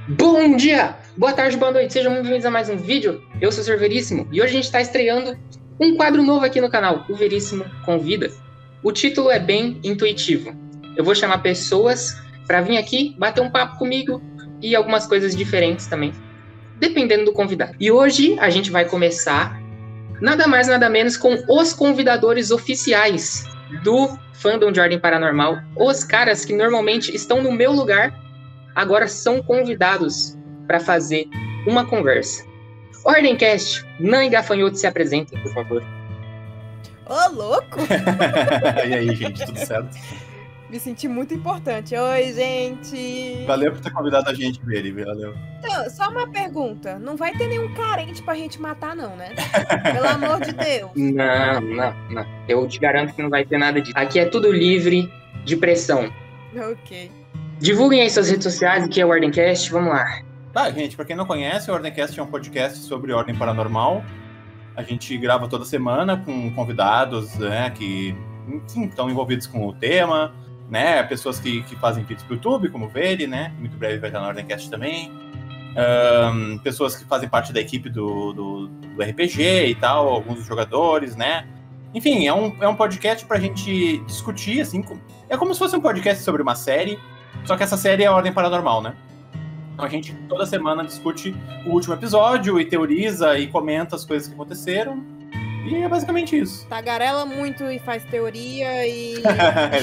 Bom dia, boa tarde, boa noite, sejam muito bem-vindos a mais um vídeo. Eu sou o Sr. Veríssimo e hoje a gente está estreando um quadro novo aqui no canal, o Veríssimo Convida. O título é bem intuitivo. Eu vou chamar pessoas para vir aqui bater um papo comigo e algumas coisas diferentes também, dependendo do convidado. E hoje a gente vai começar nada mais nada menos com os convidadores oficiais do fandom de Ordem Paranormal, os caras que normalmente estão no meu lugar, agora são convidados para fazer uma conversa. Ordemcast, Nan e Gafanhoto, se apresentem, por favor. Ô, louco! E aí, gente, tudo certo? Me senti muito importante. Oi, gente! Valeu por ter convidado a gente, Veri, valeu. Então, só uma pergunta. Não vai ter nenhum carente pra gente matar, não, né? Pelo amor de Deus. Não. Eu te garanto que não vai ter nada disso. Aqui é tudo livre de pressão. Ok. Divulguem aí suas redes sociais, que é o Ordemcast, vamos lá. Tá, gente, pra quem não conhece, o Ordemcast é um podcast sobre ordem paranormal. A gente grava toda semana com convidados, né, que, enfim, estão envolvidos com o tema, né, pessoas que fazem vídeos pro YouTube, como o Veri, né, muito breve vai estar no Ordemcast também. Pessoas que fazem parte da equipe do RPG e tal, alguns dos jogadores, né. Enfim, é um podcast pra gente discutir, assim, é como se fosse um podcast sobre uma série, só que essa série é a Ordem Paranormal, né? Então a gente toda semana discute o último episódio e teoriza e comenta as coisas que aconteceram. E é basicamente isso. Tagarela muito e faz teoria e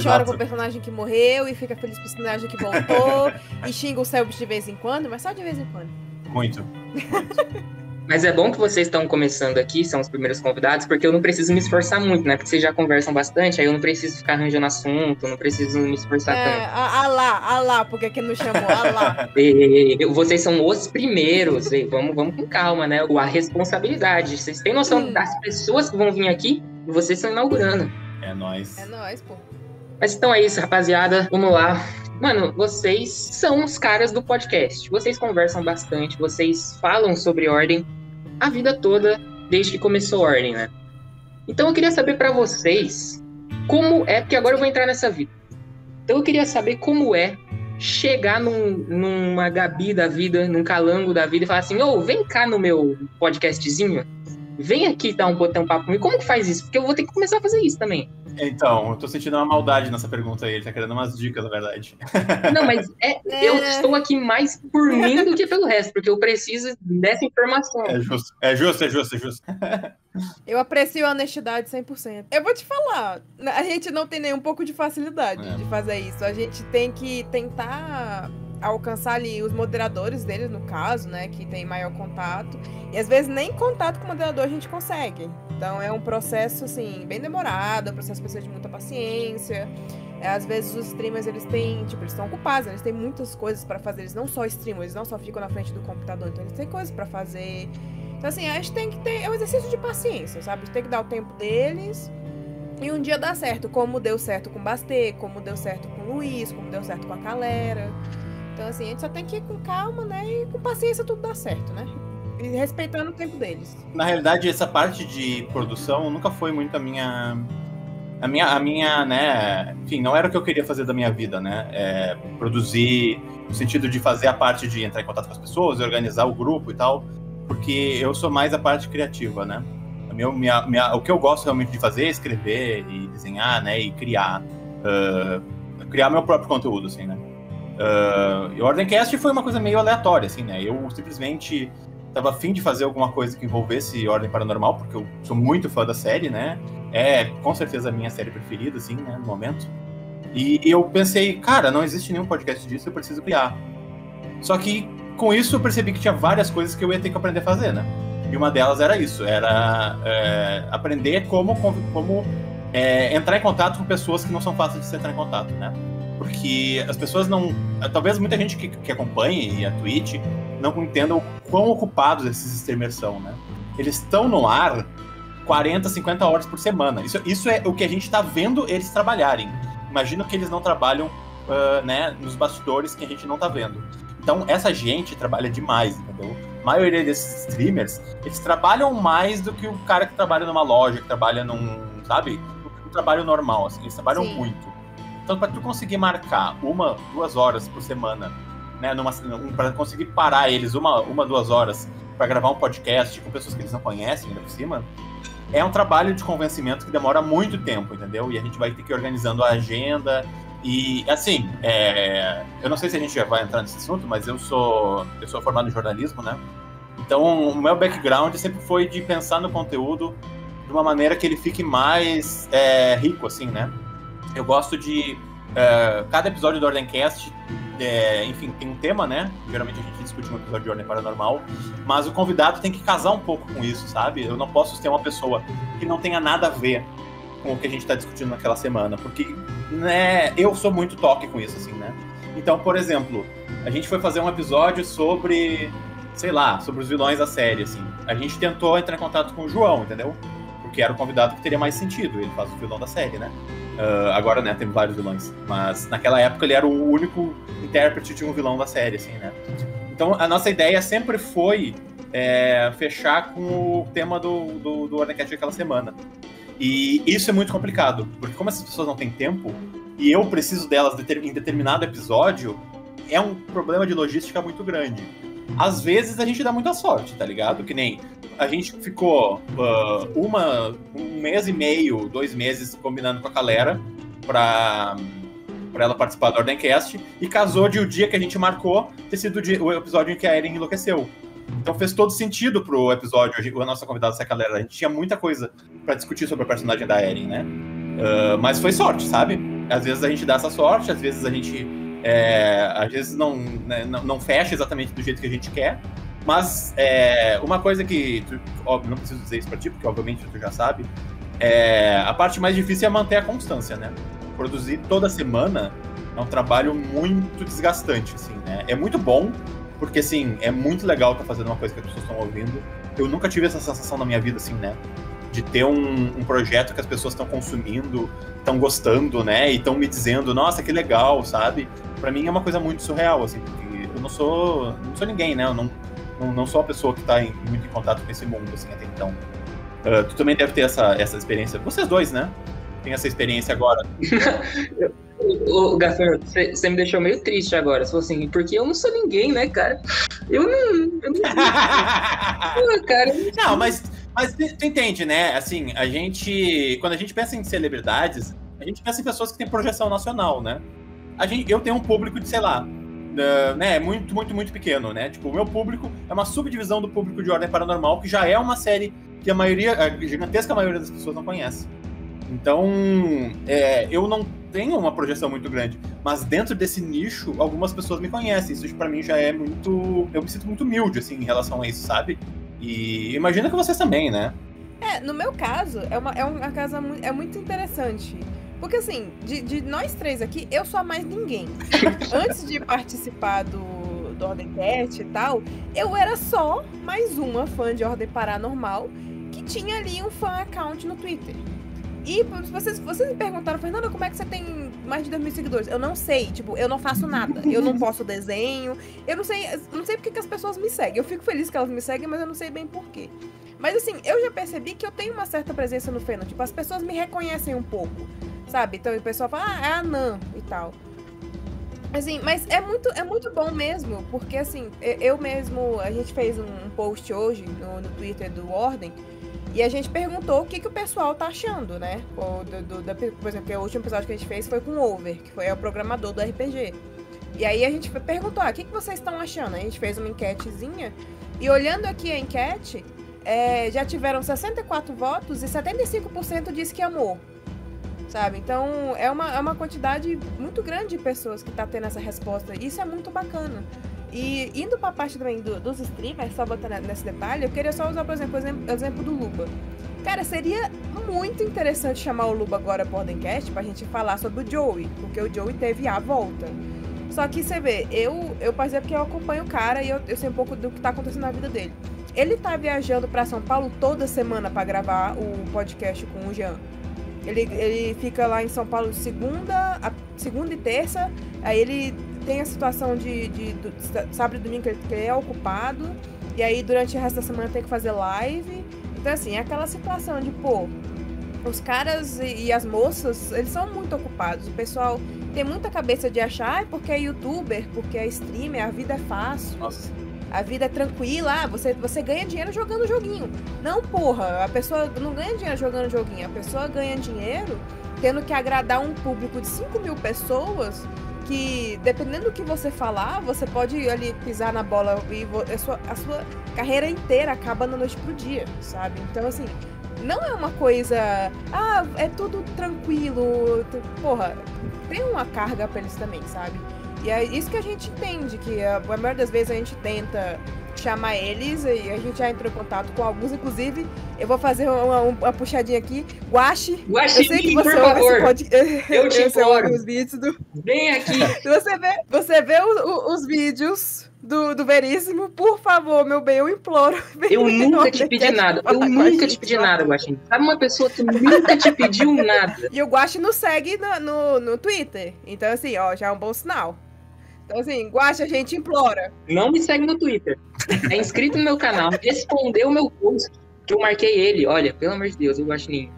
chora com o personagem que morreu e fica feliz com o personagem que voltou e xinga o Selbit de vez em quando, mas só de vez em quando. Muito. Mas é bom que vocês estão começando aqui, são os primeiros convidados, porque eu não preciso me esforçar muito, né? Porque vocês já conversam bastante, aí eu não preciso ficar arranjando assunto, não preciso me esforçar tanto. Alá, porque que não chamou? Alá. Vocês são os primeiros, vamos com calma, né? A responsabilidade. Vocês têm noção das pessoas que vão vir aqui e vocês estão inaugurando. É nóis. É nóis, pô. Mas então é isso, rapaziada. Vamos lá. Mano, vocês são os caras do podcast. Vocês conversam bastante, vocês falam sobre ordem a vida toda, desde que começou a ordem, né? Então eu queria saber pra vocês como é, porque agora eu vou entrar nessa vida. Então eu queria saber como é chegar numa Gabi da vida, num Calango da vida e falar assim, vem cá no meu podcastzinho, vem aqui dar um papo comigo. Como que faz isso? Porque eu vou ter que começar a fazer isso também. Então, eu tô sentindo uma maldade nessa pergunta aí, ele tá querendo umas dicas, na verdade. Não, mas eu estou aqui mais por mim do que pelo resto, porque eu preciso dessa informação. É justo. Eu aprecio a honestidade 100%. Eu vou te falar, a gente não tem nem um pouco de facilidade de fazer isso. A gente tem que tentar alcançar ali os moderadores deles, no caso, né, que tem maior contato. E às vezes nem contato com o moderador a gente consegue. Então é um processo, assim, bem demorado, é um processo que precisa de muita paciência. Às vezes os streamers, eles estão ocupados, eles têm muitas coisas pra fazer. Eles não só streamam, eles não só ficam na frente do computador, então eles têm coisas pra fazer. Então assim, a gente tem que ter, é um exercício de paciência, sabe? A gente tem que dar o tempo deles e um dia dá certo, como deu certo com o Bastê, como deu certo com o Luiz, como deu certo com a Calera. Então assim, a gente só tem que ir com calma, né? E com paciência tudo dá certo, né? E respeitando o tempo deles. Na realidade, essa parte de produção nunca foi muito a minha, né? Enfim, não era o que eu queria fazer da minha vida, né? Produzir, no sentido de fazer a parte de entrar em contato com as pessoas, organizar o grupo e tal, porque eu sou mais a parte criativa, né? O que eu gosto realmente de fazer é escrever e desenhar, né? E criar meu próprio conteúdo, assim, né? E o Ordemcast foi uma coisa meio aleatória, assim, né? Eu simplesmente tava afim de fazer alguma coisa que envolvesse Ordem Paranormal, porque eu sou muito fã da série, né? É, com certeza, a minha série preferida, assim, né? No momento. E eu pensei, cara, não existe nenhum podcast disso, eu preciso criar. Só que, com isso, eu percebi que tinha várias coisas que eu ia ter que aprender a fazer, né? E uma delas era isso, era aprender como entrar em contato com pessoas que não são fáceis de se entrar em contato, né? Porque as pessoas não... Talvez muita gente que acompanhe a Twitch não entenda o quão ocupados esses streamers são, né? Eles estão no ar 40, 50 horas por semana. Isso é o que a gente tá vendo eles trabalharem. Imagino que eles não trabalham né, nos bastidores que a gente não tá vendo. Então, essa gente trabalha demais, entendeu? A maioria desses streamers, eles trabalham mais do que o cara que trabalha numa loja, que trabalha sabe? Um trabalho normal, assim. Eles trabalham muito. Então, para tu conseguir marcar 1, 2 horas por semana né, para conseguir parar eles 2 horas para gravar um podcast com pessoas que eles não conhecem, ainda por cima, é um trabalho de convencimento que demora muito tempo, entendeu? E a gente vai ter que ir organizando a agenda. E, assim, eu não sei se a gente já vai entrar nesse assunto, mas eu sou formado em jornalismo, né? Então, o meu background sempre foi de pensar no conteúdo de uma maneira que ele fique mais rico, assim, né? Eu gosto de... cada episódio do Ordemcast, enfim, tem um tema, né? Geralmente a gente discute um episódio de Ordem Paranormal, mas o convidado tem que casar um pouco com isso, sabe? Eu não posso ter uma pessoa que não tenha nada a ver com o que a gente está discutindo naquela semana, porque, né, eu sou muito toque com isso, assim, né? Então, por exemplo, a gente foi fazer um episódio sobre, sei lá, sobre os vilões da série, assim. A gente tentou entrar em contato com o João, entendeu? Porque era o convidado que teria mais sentido, ele faz o vilão da série, né? Agora, né, tem vários vilões, mas naquela época ele era o único intérprete de um vilão da série, assim, né? Então, a nossa ideia sempre foi fechar com o tema do Ordemcast daquela semana. E isso é muito complicado, porque como essas pessoas não têm tempo, e eu preciso delas em determinado episódio, é um problema de logística muito grande. Às vezes a gente dá muita sorte, tá ligado? Que nem a gente ficou 1 mês e meio, 2 meses combinando com a Calera pra ela participar do Ordemcast, e casou de o dia que a gente marcou ter sido o episódio em que a Eren enlouqueceu. Então fez todo sentido pro episódio, a nossa convidada ser a Calera. A gente tinha muita coisa pra discutir sobre a personagem da Eren, né? Mas foi sorte, sabe? Às vezes a gente dá essa sorte, às vezes a gente não fecha exatamente do jeito que a gente quer. Mas uma coisa que, óbvio, não preciso dizer isso pra ti, porque obviamente tu já sabe, a parte mais difícil é manter a constância, né? Produzir toda semana é um trabalho muito desgastante, assim, né? É muito bom, porque, assim, é muito legal estar fazendo uma coisa que as pessoas estão ouvindo. Eu nunca tive essa sensação na minha vida, assim, né? De ter um projeto que as pessoas estão consumindo, estão gostando, né? E estão me dizendo, nossa, que legal, sabe? Pra mim é uma coisa muito surreal, assim, porque eu não sou ninguém, né? Eu não sou a pessoa que tá muito em contato com esse mundo, assim, até então. Tu também deve ter essa experiência. Vocês dois, né? Tem essa experiência agora. Ô, Gaffer, você me deixou meio triste agora. Você falou assim, porque eu não sou ninguém, né, cara? Eu não cara. Não, mas tu entende, né? Assim, quando a gente pensa em celebridades, a gente pensa em pessoas que têm projeção nacional, né? Eu tenho um público de, sei lá, né, muito, muito, muito pequeno, né? Tipo, o meu público é uma subdivisão do público de Ordem Paranormal, que já é uma série que a gigantesca maioria das pessoas não conhece. Então, eu não tenho uma projeção muito grande, mas dentro desse nicho, algumas pessoas me conhecem. Isso pra mim já é muito... Eu me sinto muito humilde, assim, em relação a isso, sabe? E imagina que vocês também, né? No meu caso, é uma casa muito interessante. Porque, assim, de nós três aqui, eu sou a mais ninguém. Antes de participar do Ordemcast e tal, eu era só mais uma fã de Ordem Paranormal que tinha ali um fan account no Twitter. E vocês me perguntaram, Fernanda, como é que você tem mais de 2.000 seguidores? Eu não sei, tipo, eu não faço nada. Eu não posto desenho, eu não sei porque que as pessoas me seguem. Eu fico feliz que elas me seguem, mas eu não sei bem por quê. Mas assim, eu já percebi que eu tenho uma certa presença no fandom. Tipo, as pessoas me reconhecem um pouco, sabe? Então o pessoal fala, é a Nan e tal. Assim, mas é muito bom mesmo, porque assim, a gente fez um post hoje no Twitter do Ordem, e a gente perguntou o que o pessoal tá achando, né? Por exemplo, o último episódio que a gente fez foi com o Over, que foi o programador do RPG. E aí a gente perguntou, o que vocês estão achando? A gente fez uma enquetezinha, e olhando aqui a enquete, já tiveram 64 votos e 75% disse que amou. Sabe? Então, é uma quantidade muito grande de pessoas que tá tendo essa resposta. E isso é muito bacana. E indo pra parte também dos streamers, só botando nesse detalhe, eu queria só usar, por exemplo, o exemplo do Luba. Cara, seria muito interessante chamar o Luba agora pro Ordemcast pra gente falar sobre o Joey, porque o Joey teve a volta. Só que você vê, eu por exemplo, que eu acompanho o cara e eu sei um pouco do que tá acontecendo na vida dele. Ele tá viajando pra São Paulo toda semana pra gravar o podcast com o Jean. Ele fica lá em São Paulo segunda e terça, aí ele tem a situação de sábado e domingo que ele é ocupado, e aí durante o resto da semana tem que fazer live. Então assim, é aquela situação de, os caras e as moças, eles são muito ocupados. O pessoal tem muita cabeça de achar, porque é youtuber, porque é streamer, a vida é fácil. Nossa. A vida é tranquila, você ganha dinheiro jogando joguinho. Não, porra, a pessoa não ganha dinheiro jogando joguinho, a pessoa ganha dinheiro tendo que agradar um público de 5.000 pessoas que, dependendo do que você falar, você pode ali pisar na bola e a sua carreira inteira acaba da noite pro dia, sabe? Então, assim, não é uma coisa, é tudo tranquilo, porra, tem uma carga pra eles também, sabe? E é isso que a gente entende, que a maioria das vezes a gente tenta chamar eles e a gente já entrou em contato com alguns, inclusive eu vou fazer uma puxadinha aqui. Guache, eu sei que você por favor, eu te imploro, os vídeos vem aqui. Você vê os vídeos do Veríssimo, por favor, meu bem, eu imploro. Eu nunca te pedi nada, Guache. Sabe uma pessoa que nunca te pediu nada? E o Guache nos segue no Twitter, então assim, ó, já é um bom sinal. Então, assim, Guache, a gente implora. Não me segue no Twitter. É inscrito no meu canal, respondeu o meu post, que eu marquei ele. Olha, pelo amor de Deus, o Guaxinim.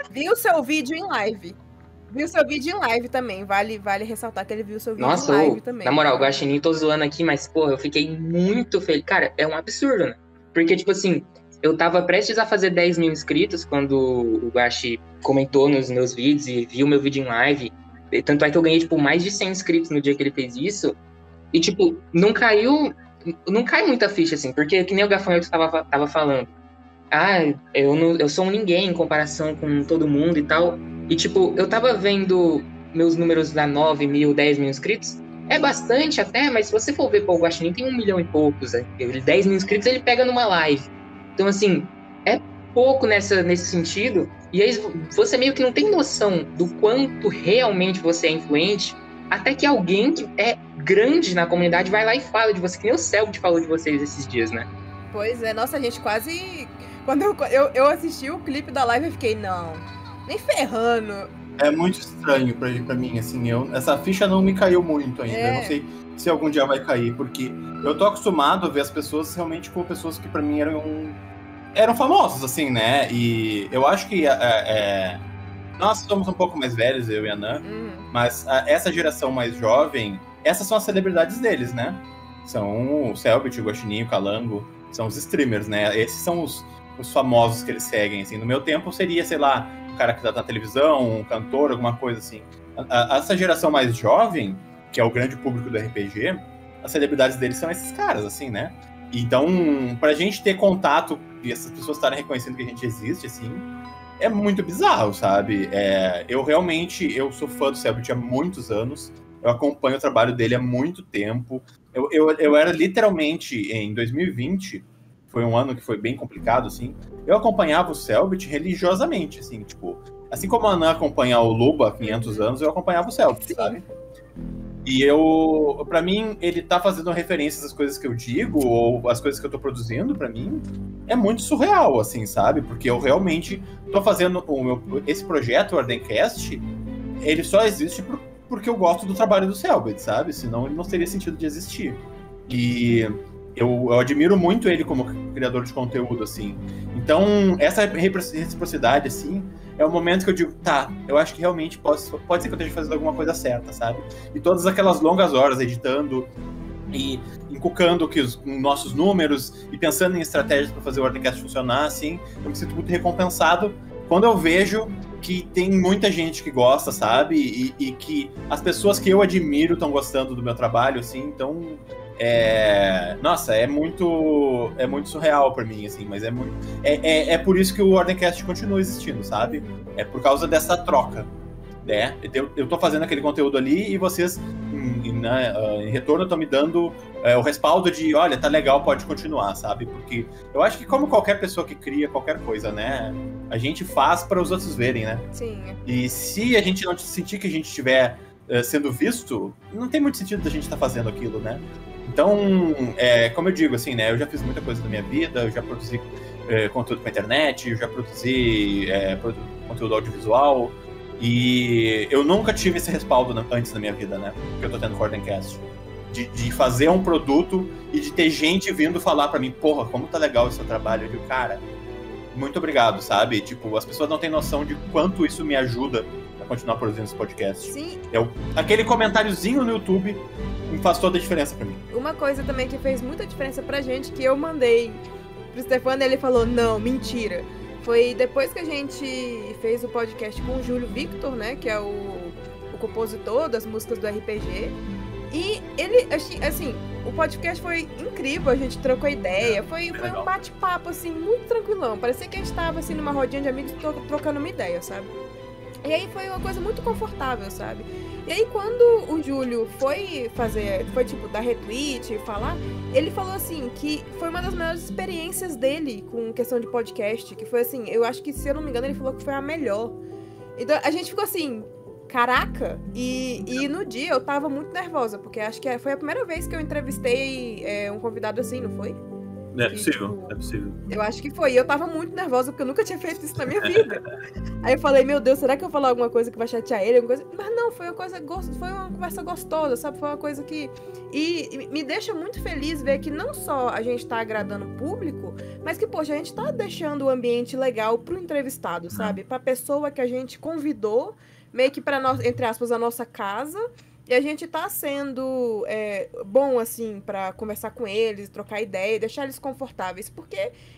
Viu seu vídeo em live. Também. Vale ressaltar que ele viu seu vídeo em live também. Na moral, o Guaxinim, tô zoando aqui, mas, porra, eu fiquei muito feliz. Cara, é um absurdo, né? Porque, tipo assim, eu tava prestes a fazer 10 mil inscritos quando o Guaxi comentou nos meus vídeos e viu meu vídeo em live. Tanto é que eu ganhei, tipo, mais de 100 inscritos no dia que ele fez isso. E, tipo, não cai muita ficha, assim. Porque, que nem o Gafanhoto tava falando. Eu sou um ninguém em comparação com todo mundo e tal. E, tipo, eu tava vendo meus números da 9 mil, 10 mil inscritos. É bastante até, mas se você for ver, pô, o Guaxinim tem 1 milhão e poucos. 10 mil inscritos ele pega numa live. Então, assim, é pouco nesse sentido. E aí você meio que não tem noção do quanto realmente você é influente, até que alguém que é grande na comunidade vai lá e fala de você, que nem o Selbit falou de vocês esses dias, né? Pois é, nossa, a gente quase... Quando eu assisti o clipe da live, eu fiquei, não, nem ferrando. É muito estranho pra mim, assim, essa ficha não me caiu muito ainda, eu não sei se algum dia vai cair, porque eu tô acostumado a ver as pessoas realmente como pessoas que pra mim eram famosos, assim, né? E eu acho que nós somos um pouco mais velhos, eu e a Nan, mas essa geração mais jovem, essas são as celebridades deles, né? São o Selbit, o Guaxinim, o Calango, são os streamers, né? Esses são os famosos que eles seguem, assim. No meu tempo seria, sei lá, o cara que tá na televisão, um cantor, alguma coisa assim. Essa geração mais jovem, que é o grande público do RPG, as celebridades deles são esses caras, assim, né? Então, pra gente ter contato e essas pessoas estarem reconhecendo que a gente existe, assim, é muito bizarro, sabe? Eu sou fã do Selbit há muitos anos, eu acompanho o trabalho dele há muito tempo. Eu era literalmente, em 2020, foi um ano que foi bem complicado, assim, eu acompanhava o Selbit religiosamente, assim, tipo, assim como a Ana acompanha o Luba há 500 anos, eu acompanhava o Selbit, sabe? E pra mim, ele tá fazendo referências às coisas que eu digo, ou às coisas que eu tô produzindo, pra mim, é muito surreal, assim, sabe? Porque eu realmente tô fazendo esse projeto, o Ardencast, ele só existe porque eu gosto do trabalho do Selbit, sabe? Senão ele não teria sentido de existir. E eu admiro muito ele como criador de conteúdo, assim. Então, essa reciprocidade, assim, é o momento que eu digo, tá, eu acho que realmente pode ser que eu esteja fazendo alguma coisa certa, sabe? E todas aquelas longas horas editando e encucando os nossos números e pensando em estratégias para fazer o Ardencast funcionar, assim, eu me sinto muito recompensado quando eu vejo que tem muita gente que gosta, sabe? E que as pessoas que eu admiro estão gostando do meu trabalho, assim, então... Nossa, é muito surreal pra mim, assim, mas é por isso que o Ardencast continua existindo, sabe? É por causa dessa troca, né? Eu tô fazendo aquele conteúdo ali e vocês, em retorno, estão me dando o respaldo de, olha, tá legal, pode continuar, sabe? Porque eu acho que como qualquer pessoa que cria qualquer coisa, né? A gente faz para os outros verem, né? Sim. E se a gente não sentir que a gente estiver sendo visto, não tem muito sentido da gente estar fazendo aquilo, né? Então, como eu digo, assim, né, eu já fiz muita coisa na minha vida, eu já produzi conteúdo pra internet, eu já produzi conteúdo audiovisual, e eu nunca tive esse respaldo antes na minha vida, né, que eu tô tendo com o Ardencast. De fazer um produto e de ter gente vindo falar pra mim, porra, como tá legal esse seu trabalho. Eu digo, cara, muito obrigado, sabe? Tipo, as pessoas não têm noção de quanto isso me ajuda a continuar produzindo esse podcast. Sim. Aquele comentáriozinho no YouTube faz toda a diferença pra mim. Uma coisa também que fez muita diferença pra gente, que eu mandei pro Stefano, ele falou, não, mentira. Foi depois que a gente fez o podcast com o Júlio Victor, né, que é o compositor das músicas do RPG. E ele, assim, o podcast foi incrível, a gente trocou ideia, foi um bate-papo, assim, muito tranquilão. Parecia que a gente tava, assim, numa rodinha de amigos trocando uma ideia, sabe? E aí foi uma coisa muito confortável, sabe? E aí quando o Júlio foi tipo, dar retweet e falar, ele falou assim, que foi uma das melhores experiências dele com questão de podcast, que foi assim, eu acho que, se eu não me engano, ele falou que foi a melhor. Então a gente ficou assim, caraca, e no dia eu tava muito nervosa, porque acho que foi a primeira vez que eu entrevistei um convidado assim, não foi? É possível, é possível. Eu acho que foi. E eu tava muito nervosa, porque eu nunca tinha feito isso na minha vida. Aí eu falei, meu Deus, será que eu vou falar alguma coisa que vai chatear ele? Mas não, foi uma conversa gostosa, sabe? Foi uma coisa que... E me deixa muito feliz ver que não só a gente tá agradando o público, mas que, poxa, a gente tá deixando o ambiente legal pro entrevistado, sabe? Pra pessoa que a gente convidou, meio que pra, entre aspas, a nossa casa... E a gente tá sendo bom, assim, pra conversar com eles, trocar ideia, deixar eles confortáveis. Porque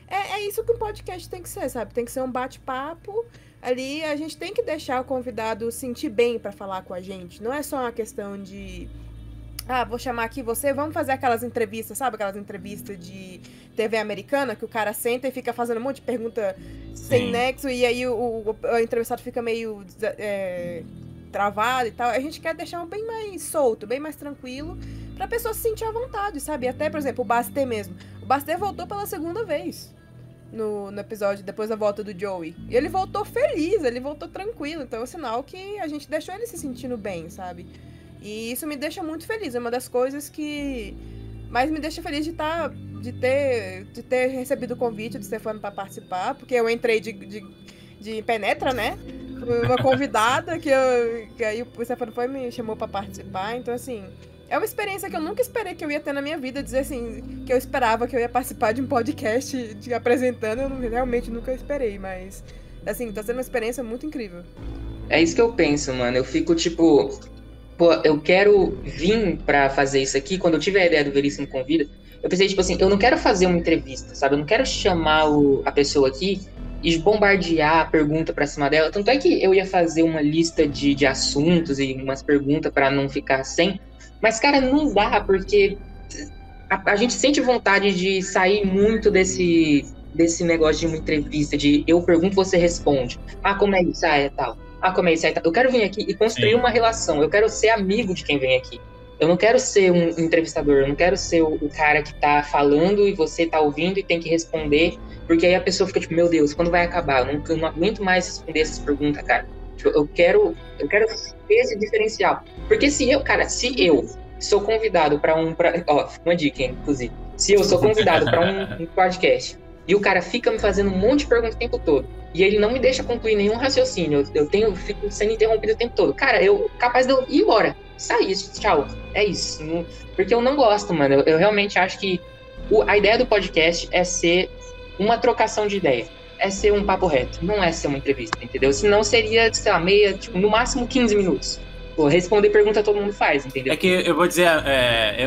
é isso que um podcast tem que ser, sabe? Tem que ser um bate-papo. Ali a gente tem que deixar o convidado sentir bem pra falar com a gente. Não é só uma questão de... vou chamar aqui você, vamos fazer aquelas entrevistas, sabe? Aquelas entrevistas de TV americana, que o cara senta e fica fazendo um monte de pergunta sem nexo. E aí o entrevistado fica meio... travado e tal, a gente quer deixar bem mais solto, bem mais tranquilo, pra pessoa se sentir à vontade, sabe? Até, por exemplo, o Basté mesmo. O Basté voltou pela segunda vez no episódio, depois da volta do Joey. E ele voltou feliz, ele voltou tranquilo, então é um sinal que a gente deixou ele se sentindo bem, sabe? E isso me deixa muito feliz, é uma das coisas que mais me deixa feliz de ter recebido o convite do Stefano pra participar, porque eu entrei de penetra, né? Uma convidada que aí o Stefano me chamou pra participar, então assim, é uma experiência que eu nunca esperei que eu ia ter na minha vida, dizer assim, que eu esperava que eu ia participar de um podcast apresentando, eu realmente nunca esperei, mas assim, tá sendo uma experiência muito incrível. É isso que eu penso, mano, eu fico tipo, pô, eu quero vir pra fazer isso aqui, quando eu tive a ideia do Veríssimo Convida, eu pensei tipo assim, eu não quero fazer uma entrevista, sabe, eu não quero chamar a pessoa aqui e bombardear a pergunta pra cima dela. Tanto é que eu ia fazer uma lista de assuntos e umas perguntas pra não ficar sem. Mas, cara, não dá, porque a gente sente vontade de sair muito desse negócio de uma entrevista, de eu pergunto, você responde. Como é isso? É tal. Como é isso? É tal. Eu quero vir aqui e construir uma relação. Eu quero ser amigo de quem vem aqui. Eu não quero ser um entrevistador, eu não quero ser o cara que tá falando e você tá ouvindo e tem que responder, porque aí a pessoa fica tipo, meu Deus, quando vai acabar? Eu não aguento mais responder essas perguntas, cara. Tipo, eu quero ter esse diferencial. Porque se eu sou convidado pra uma dica, inclusive. Se eu sou convidado pra um podcast e o cara fica me fazendo um monte de perguntas o tempo todo, e ele não me deixa concluir nenhum raciocínio, eu fico sendo interrompido o tempo todo. Cara, capaz de eu ir embora. Sair, tchau. É isso. Porque eu não gosto, mano. Eu realmente acho que a ideia do podcast é ser uma trocação de ideia. É ser um papo reto. Não é ser uma entrevista, entendeu? Senão seria, sei lá, no máximo 15 minutos. Pô, responder pergunta todo mundo faz, entendeu? É que eu vou dizer,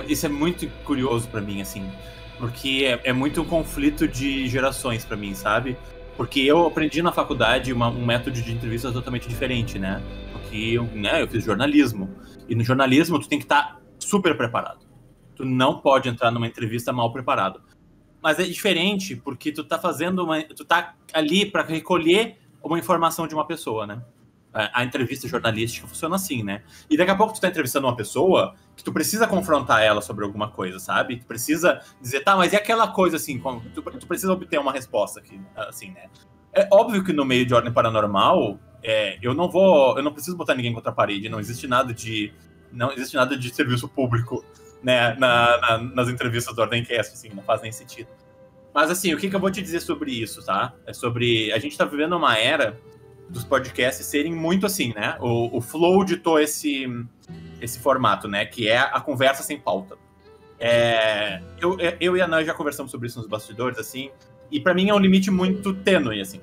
isso é muito curioso pra mim, assim. Porque é muito um conflito de gerações pra mim, sabe? Porque eu aprendi na faculdade um método de entrevista totalmente diferente, né? Porque eu fiz jornalismo. E no jornalismo tu tem que estar super preparado. Tu não pode entrar numa entrevista mal preparado. Mas é diferente porque tu tá tu tá ali para recolher uma informação de uma pessoa, né? A entrevista jornalística funciona assim, né? E daqui a pouco tu tá entrevistando uma pessoa que tu precisa confrontar ela sobre alguma coisa, sabe? Tu precisa dizer, tá, mas e aquela coisa assim, tu precisa obter uma resposta aqui, assim, né? É óbvio que no meio de ordem paranormal, eu não preciso botar ninguém contra a parede, não existe nada de serviço público, né, nas entrevistas do Ordemcast, assim, não faz nem sentido. Mas assim, o que eu vou te dizer sobre isso, tá? A gente tá vivendo uma era dos podcasts serem muito assim, né? O Flow ditou esse formato, né? Que é a conversa sem pauta. Eu e a Ana já conversamos sobre isso nos bastidores, assim, E pra mim é um limite muito tênue, assim.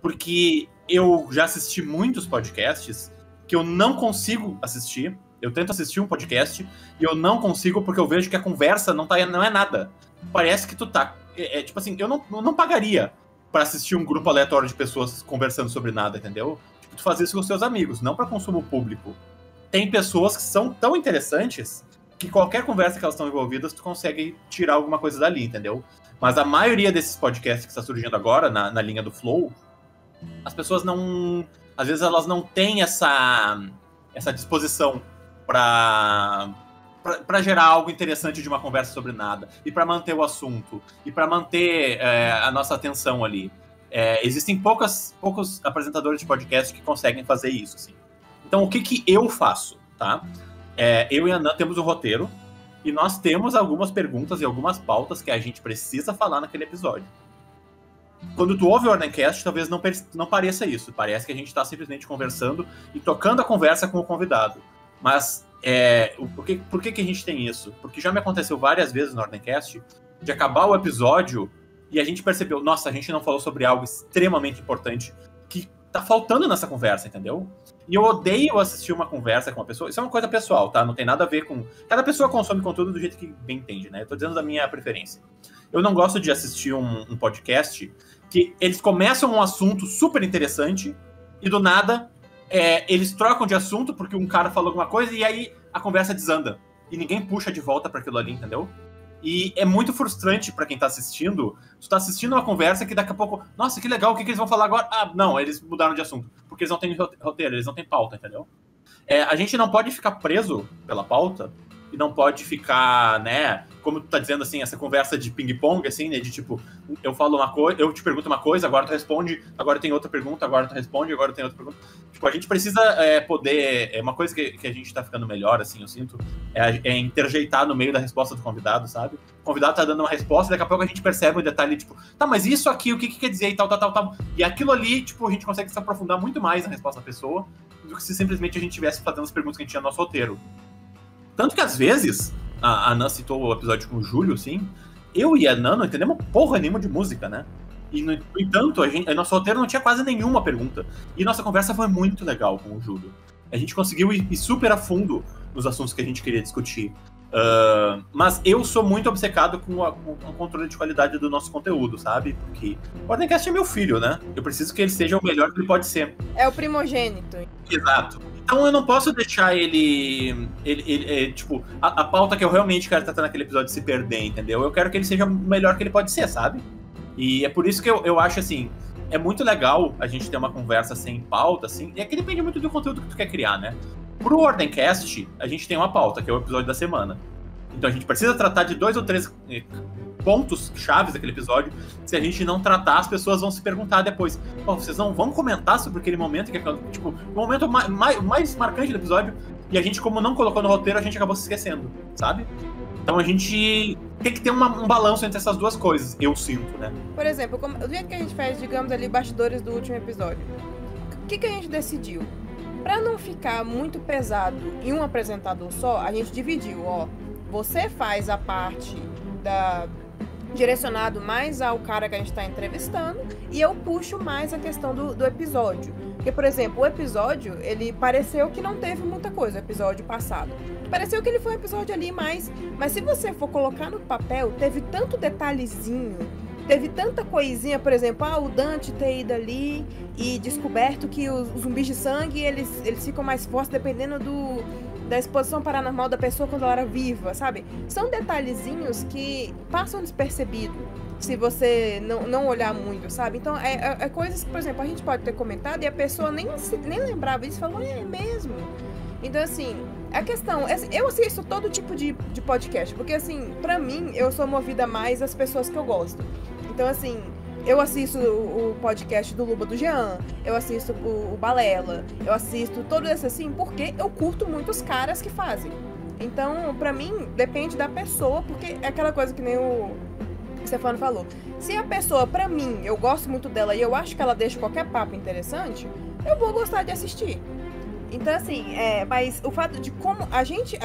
Porque eu já assisti muitos podcasts que eu não consigo assistir. Eu tento assistir um podcast e eu não consigo porque eu vejo que a conversa não é nada. Parece que tu tá... tipo assim, eu não pagaria pra assistir um grupo aleatório de pessoas conversando sobre nada, entendeu? Tipo, tu fazer isso com os seus amigos, não pra consumo público. Tem pessoas que são tão interessantes que qualquer conversa que elas estão envolvidas, tu consegue tirar alguma coisa dali, entendeu? Mas a maioria desses podcasts que está surgindo agora, na linha do Flow, as pessoas não... Às vezes elas não têm essa disposição pra gerar algo interessante de uma conversa sobre nada, e pra manter o assunto, e pra manter a nossa atenção ali. Existem poucos apresentadores de podcast que conseguem fazer isso, assim. Então, o que eu faço, tá? Eu e a Nan temos um roteiro, e nós temos algumas perguntas e algumas pautas que a gente precisa falar naquele episódio. Quando tu ouve o Ordemcast, talvez não pareça isso. Parece que a gente tá simplesmente conversando e tocando a conversa com o convidado. Mas, por que a gente tem isso? Porque já me aconteceu várias vezes no Ordemcast de acabar o episódio e a gente percebeu, nossa, a gente não falou sobre algo extremamente importante que tá faltando nessa conversa, entendeu? E eu odeio assistir uma conversa com uma pessoa. Isso é uma coisa pessoal, tá? Não tem nada a ver com... Cada pessoa consome conteúdo do jeito que bem entende, né? Eu tô dizendo da minha preferência. Eu não gosto de assistir um podcast que eles começam um assunto super interessante e do nada eles trocam de assunto porque um cara falou alguma coisa e aí a conversa desanda. E ninguém puxa de volta pra aquilo ali, entendeu? E é muito frustrante pra quem tá assistindo. Tu tá assistindo uma conversa que daqui a pouco... Nossa, que legal, o que eles vão falar agora? Ah, não, eles mudaram de assunto. Porque eles não têm roteiro, eles não têm pauta, entendeu? A gente não pode ficar preso pela pauta e não pode ficar, né... Como tu tá dizendo, assim, essa conversa de ping-pong, assim, né? De tipo, eu falo uma coisa, eu te pergunto uma coisa, agora tu responde, agora tem outra pergunta, agora tu responde, agora tem outra pergunta. Tipo, a gente precisa poder... uma coisa que a gente tá ficando melhor, assim, eu sinto, é interjeitar no meio da resposta do convidado, sabe? O convidado tá dando uma resposta, daqui a pouco a gente percebe um detalhe, tipo, tá, mas isso aqui, o que quer dizer e tal. E aquilo ali, tipo, a gente consegue se aprofundar muito mais na resposta da pessoa do que se simplesmente a gente estivesse fazendo as perguntas que a gente tinha no nosso roteiro. Tanto que, às vezes... A Nan citou o episódio com o Júlio, assim. Eu e a Nan não entendemos porra nenhuma de música, né? E, no entanto, nosso roteiro não tinha quase nenhuma pergunta. E nossa conversa foi muito legal com o Júlio. A gente conseguiu ir super a fundo nos assuntos que a gente queria discutir. Mas eu sou muito obcecado com o controle de qualidade do nosso conteúdo, sabe? Porque o Ordemcast é meu filho, né? Eu preciso que ele seja o melhor que ele pode ser. É o primogênito. Exato. Então eu não posso deixar ele tipo, a pauta que eu realmente quero tratar naquele episódio se perder, entendeu? Eu quero que ele seja o melhor que ele pode ser, sabe? E é por isso que eu acho, assim, é muito legal a gente ter uma conversa sem pauta, assim, e é que depende muito do conteúdo que tu quer criar, né? Pro Ordemcast, a gente tem uma pauta, que é o episódio da semana. Então a gente precisa tratar de 2 ou 3 pontos chaves daquele episódio. Se a gente não tratar, as pessoas vão se perguntar depois, vocês não vão comentar sobre aquele momento que é, tipo, o momento mais marcante do episódio, e a gente, como não colocou no roteiro, a gente acabou se esquecendo, sabe? Então a gente tem que ter um balanço entre essas duas coisas, eu sinto, né? Por exemplo, do jeito que a gente faz, digamos ali, bastidores do último episódio, o que a gente decidiu? Pra não ficar muito pesado em um apresentador só, a gente dividiu, ó. Você faz a parte direcionado mais ao cara que a gente tá entrevistando, e eu puxo mais a questão do episódio. Porque, por exemplo, o episódio, ele pareceu que não teve muita coisa, o episódio passado. Pareceu que ele foi um episódio ali mais... Mas se você for colocar no papel, teve tanto detalhezinho, teve tanta coisinha, por exemplo, o Dante ter ido ali e descoberto que os zumbis de sangue, eles ficam mais fortes dependendo da exposição paranormal da pessoa quando ela era viva, sabe? São detalhezinhos que passam despercebido se você não olhar muito, sabe? Então, é coisas que, por exemplo, a gente pode ter comentado e a pessoa nem lembrava disso e falou, é mesmo? Então, assim, a questão... Eu assisto todo tipo de podcast, porque, assim, pra mim, eu sou movida mais às pessoas que eu gosto. Então, assim... Eu assisto o podcast do Luba do Jean, eu assisto o Balela, eu assisto todos esses assim, porque eu curto muito os caras que fazem. Então, pra mim, depende da pessoa, porque é aquela coisa que nem o Stefano falou. Se a pessoa, pra mim, eu gosto muito dela e eu acho que ela deixa qualquer papo interessante, eu vou gostar de assistir. Então, assim, mas o fato de como a gente,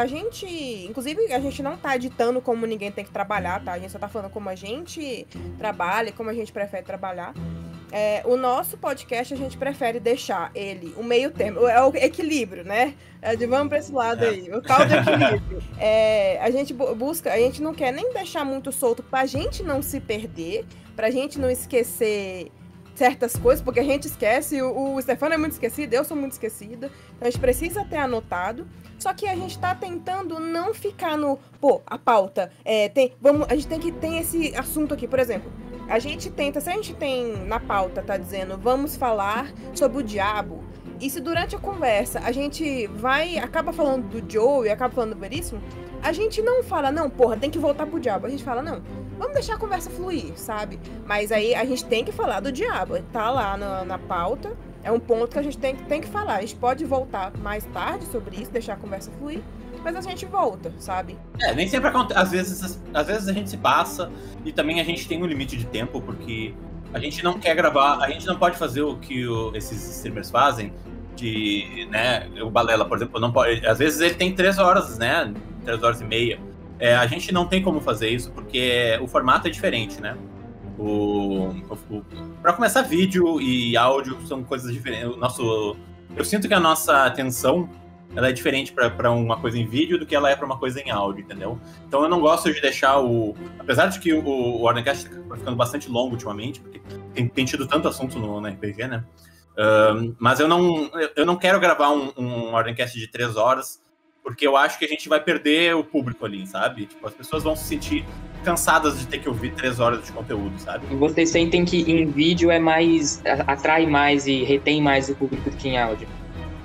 inclusive, a gente não tá ditando como ninguém tem que trabalhar, tá? A gente só tá falando como a gente trabalha, como a gente prefere trabalhar. O nosso podcast, a gente prefere deixar ele, o meio termo, é o equilíbrio, né? Vamos pra esse lado aí, o tal do equilíbrio. A gente busca, a gente não quer nem deixar muito solto pra gente não se perder, pra gente não esquecer certas coisas, porque a gente esquece, o Stefano é muito esquecido, eu sou muito esquecida, então a gente precisa ter anotado, só que a gente tá tentando não ficar no, a pauta, a gente tem que ter esse assunto aqui, por exemplo, a gente tenta, se a gente tem na pauta, tá dizendo, vamos falar sobre o diabo, e se durante a conversa a gente acaba falando do Joe e acaba falando do Veríssimo, a gente não fala, não, tem que voltar pro diabo, a gente fala, não, vamos deixar a conversa fluir, sabe? Mas aí a gente tem que falar do diabo. Tá lá na pauta. É um ponto que a gente tem que falar. A gente pode voltar mais tarde sobre isso, deixar a conversa fluir. Mas a gente volta, sabe? Nem sempre acontece. Às vezes a gente se passa. E também a gente tem um limite de tempo. Porque a gente não quer gravar. A gente não pode fazer o que esses streamers fazem. Né? O Balela, por exemplo, não pode. Às vezes ele tem 3 horas, né? 3 horas e meia. A gente não tem como fazer isso, porque o formato é diferente, né? Para começar, vídeo e áudio são coisas diferentes. Eu sinto que a nossa atenção ela é diferente para uma coisa em vídeo do que ela é para uma coisa em áudio, entendeu? Então eu não gosto de deixar apesar de que o Ordemcast está ficando bastante longo ultimamente, porque tem tido tanto assunto no RPG, né? Mas eu não quero gravar um Ordemcast de 3 horas, porque eu acho que a gente vai perder o público ali, sabe? Tipo, as pessoas vão se sentir cansadas de ter que ouvir 3 horas de conteúdo, sabe? Vocês sentem que em vídeo atrai mais e retém mais o público do que em áudio?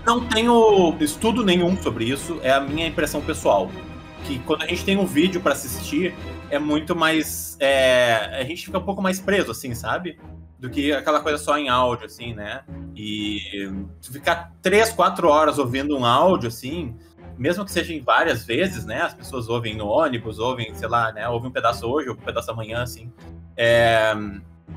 Não tenho estudo nenhum sobre isso, é a minha impressão pessoal. Que quando a gente tem um vídeo pra assistir, é muito mais... a gente fica um pouco mais preso, assim, sabe? Do que aquela coisa só em áudio, assim, né? E ficar 3, 4 horas ouvindo um áudio, assim... Mesmo que seja em várias vezes, né? As pessoas ouvem no ônibus, ouvem, sei lá, né? Ouvem um pedaço hoje, ouvem um pedaço amanhã, assim.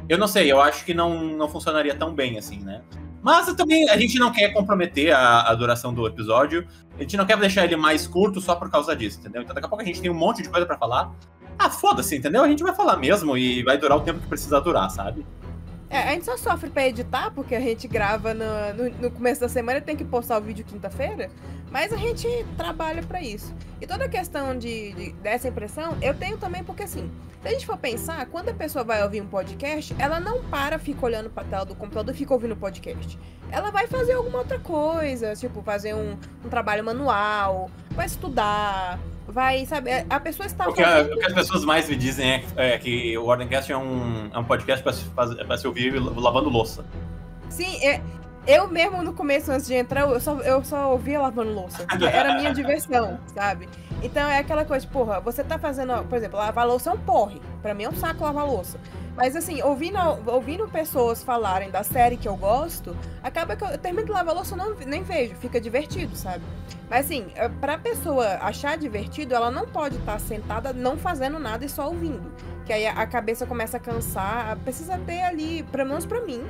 Eu não sei, eu acho que não funcionaria tão bem, assim, né? Mas também a gente não quer comprometer a duração do episódio. A gente não quer deixar ele mais curto só por causa disso, entendeu? Então daqui a pouco a gente tem um monte de coisa pra falar. Foda-se, entendeu? A gente vai falar mesmo e vai durar o tempo que precisa durar, sabe? A gente só sofre pra editar, porque a gente grava no começo da semana e tem que postar o vídeo quinta-feira, mas a gente trabalha pra isso. E toda a questão dessa impressão, eu tenho também porque, assim, se a gente for pensar, quando a pessoa vai ouvir um podcast, ela não fica olhando pra tela do computador e fica ouvindo o podcast. Ela vai fazer alguma outra coisa, tipo, fazer um trabalho manual, vai estudar... Vai, sabe, a pessoa está fazendo... O que as pessoas mais me dizem é que o Ordemcast é um podcast para se ouvir lavando louça. Sim, eu mesmo no começo, antes de entrar, eu só ouvia lavando louça. Era a minha diversão, sabe? Então é aquela coisa, você tá fazendo, por exemplo, lavar louça é um porre. Pra mim é um saco lavar louça. Mas assim, ouvindo pessoas falarem da série que eu gosto, acaba que eu termino de lavar louça e nem vejo, fica divertido, sabe? Mas assim, pra pessoa achar divertido, ela não pode estar sentada não fazendo nada e só ouvindo. Que aí a cabeça começa a cansar, precisa ter ali, pelo menos pra mim,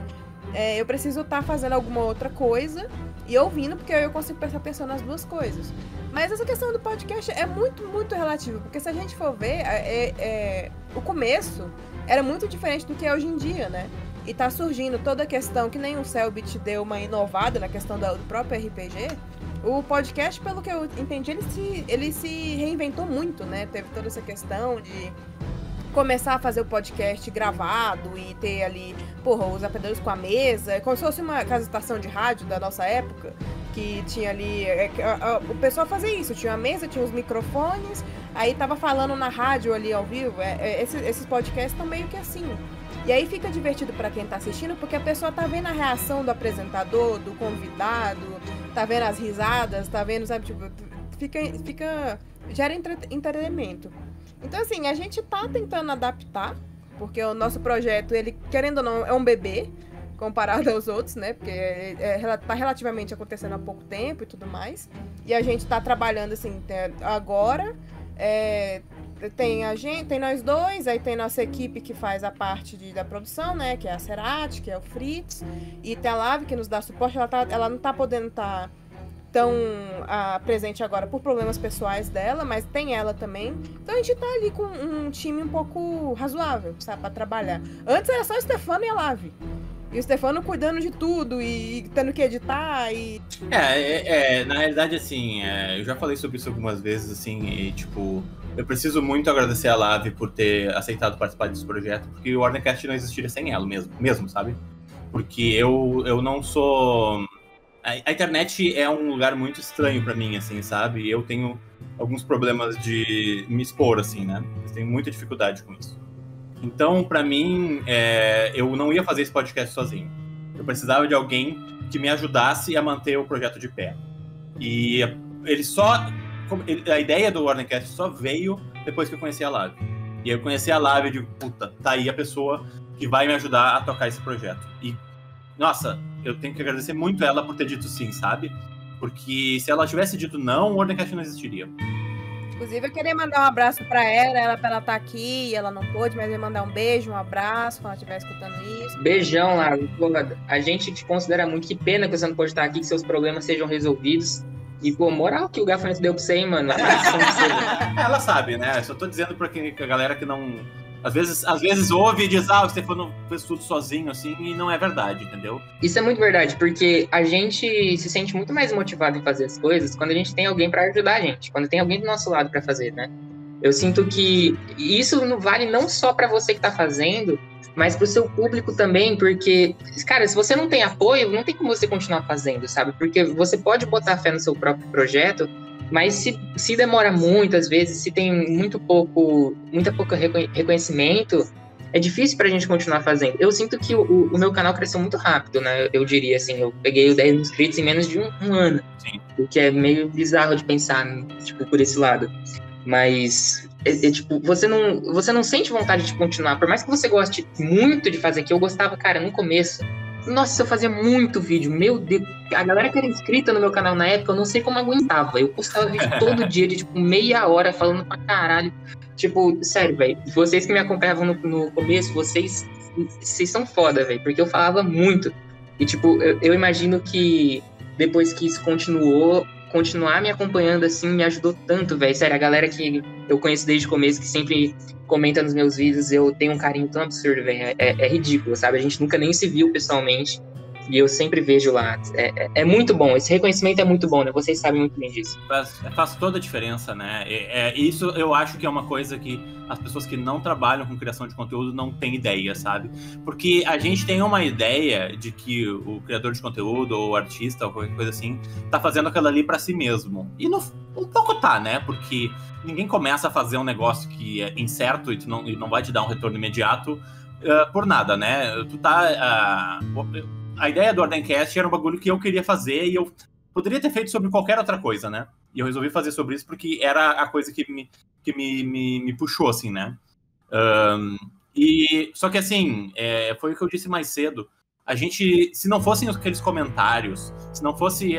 eu preciso estar fazendo alguma outra coisa e ouvindo, porque eu consigo prestar atenção nas duas coisas. Mas essa questão do podcast é muito, muito relativa, porque se a gente for ver, o começo era muito diferente do que é hoje em dia, né? E tá surgindo toda a questão, que nem o Selbit deu uma inovada na questão do próprio RPG, o podcast, pelo que eu entendi, ele se reinventou muito, né? Teve toda essa questão de começar a fazer o podcast gravado e ter ali, os apoiadores com a mesa, como se fosse uma estação de rádio da nossa época, que tinha ali, o pessoal fazia isso, tinha a mesa, tinha os microfones, aí tava falando na rádio ali ao vivo, esses podcasts estão meio que assim. E aí fica divertido pra quem tá assistindo, porque a pessoa tá vendo a reação do apresentador, do convidado, tá vendo as risadas, tá vendo, sabe, tipo, gera entretenimento. Então, assim, a gente tá tentando adaptar, porque o nosso projeto, ele, querendo ou não, é um bebê, comparado aos outros, né? Porque tá relativamente acontecendo há pouco tempo e tudo mais. E a gente tá trabalhando, assim, agora. Tem a gente, tem nós dois, aí tem nossa equipe que faz a parte da produção, né? Que é a Cerati, que é o Fritz. E tem a Lave, que nos dá suporte. Ela não tá podendo estar tão presente agora por problemas pessoais dela, mas tem ela também. Então a gente tá ali com um time um pouco razoável, sabe, pra trabalhar. Antes era só o Stefano e a Lavi. E o Stefano cuidando de tudo e tendo que editar e... Na realidade, assim, eu já falei sobre isso algumas vezes, assim, e, tipo, eu preciso muito agradecer a Lavi por ter aceitado participar desse projeto, porque o Ordemcast não existiria sem ela mesmo, sabe? Porque eu não sou... A internet é um lugar muito estranho pra mim, assim, sabe? Eu tenho alguns problemas de me expor, assim, né? Eu tenho muita dificuldade com isso. Então, pra mim, eu não ia fazer esse podcast sozinho. Eu precisava de alguém que me ajudasse a manter o projeto de pé. E a ideia do Ordemcast só veio depois que eu conheci a Lavi. E eu conheci a Lavi e digo, puta, tá aí a pessoa que vai me ajudar a tocar esse projeto. E, nossa, eu tenho que agradecer muito ela por ter dito sim, sabe? Porque se ela tivesse dito não, o Ordemcast não existiria. Inclusive, eu queria mandar um abraço pra ela pra ela estar aqui, e ela não pôde, mas eu ia mandar um beijo, um abraço, quando ela estiver escutando isso. Beijão, Lara. A gente te considera muito. Que pena que você não pode estar aqui, que seus problemas sejam resolvidos. E, pô, moral que o Gafanhoto deu pra você, hein, mano? Ela sabe, né? Eu só tô dizendo pra a galera que não... Às vezes ouve e diz, o Stefano fez tudo sozinho, assim, e não é verdade, entendeu? Isso é muito verdade, porque a gente se sente muito mais motivado em fazer as coisas quando a gente tem alguém pra ajudar a gente, quando tem alguém do nosso lado pra fazer, né? Eu sinto que isso não vale não só pra você que tá fazendo, mas pro seu público também, porque, cara, se você não tem apoio, não tem como você continuar fazendo, sabe? Porque você pode botar fé no seu próprio projeto, mas se demora muito, às vezes, se tem muito pouco reconhecimento, é difícil pra gente continuar fazendo. Eu sinto que o meu canal cresceu muito rápido, né? Eu diria assim, eu peguei os 10 inscritos em menos de um ano. Sim. O que é meio bizarro de pensar, tipo, por esse lado. Mas, tipo, você não sente vontade de continuar. Por mais que você goste muito de fazer, que eu gostava, cara, no começo. Nossa, eu fazia muito vídeo, meu Deus. A galera que era inscrita no meu canal na época, eu não sei como aguentava. Eu postava vídeo todo dia de, tipo, meia hora, falando pra caralho. Tipo, sério, velho, vocês que me acompanhavam no começo, vocês são foda, velho, porque eu falava muito. E, tipo, eu imagino que depois que isso continuar me acompanhando, assim, me ajudou tanto, velho. Sério, a galera que eu conheço desde o começo, que sempre comenta nos meus vídeos, eu tenho um carinho tão absurdo, velho. É ridículo, sabe? A gente nunca nem se viu pessoalmente. E eu sempre vejo lá. É muito bom. Esse reconhecimento é muito bom, né? Vocês sabem muito bem disso. Faz toda a diferença, né? Isso eu acho que é uma coisa que as pessoas que não trabalham com criação de conteúdo não têm ideia, sabe? Porque a gente tem uma ideia de que o criador de conteúdo, ou o artista, ou qualquer coisa assim, tá fazendo aquilo ali pra si mesmo. E um pouco tá, né? Porque ninguém começa a fazer um negócio que é incerto e não vai te dar um retorno imediato por nada, né? Tu tá... A ideia do Ordemcast era um bagulho que eu queria fazer e eu poderia ter feito sobre qualquer outra coisa, né? E eu resolvi fazer sobre isso porque era a coisa que me puxou, assim, né? Só que, assim, foi o que eu disse mais cedo. A gente, se não fossem aqueles comentários, se não fosse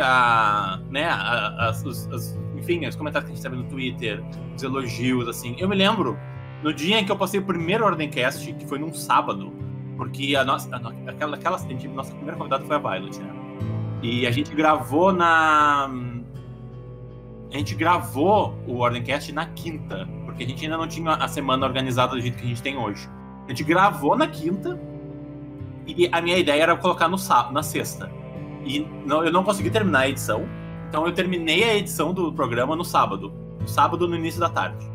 enfim, os comentários que a gente recebe no Twitter, os elogios, assim. Eu me lembro, no dia em que eu postei o primeiro Ordemcast, que foi num sábado, porque a nossa primeira convidada foi a Violet, né? E a gente gravou o Ordemcast na quinta, porque a gente ainda não tinha a semana organizada do jeito que a gente tem hoje. A gente gravou na quinta e a minha ideia era colocar na sexta. E eu não consegui terminar a edição, então eu terminei a edição do programa no sábado no início da tarde.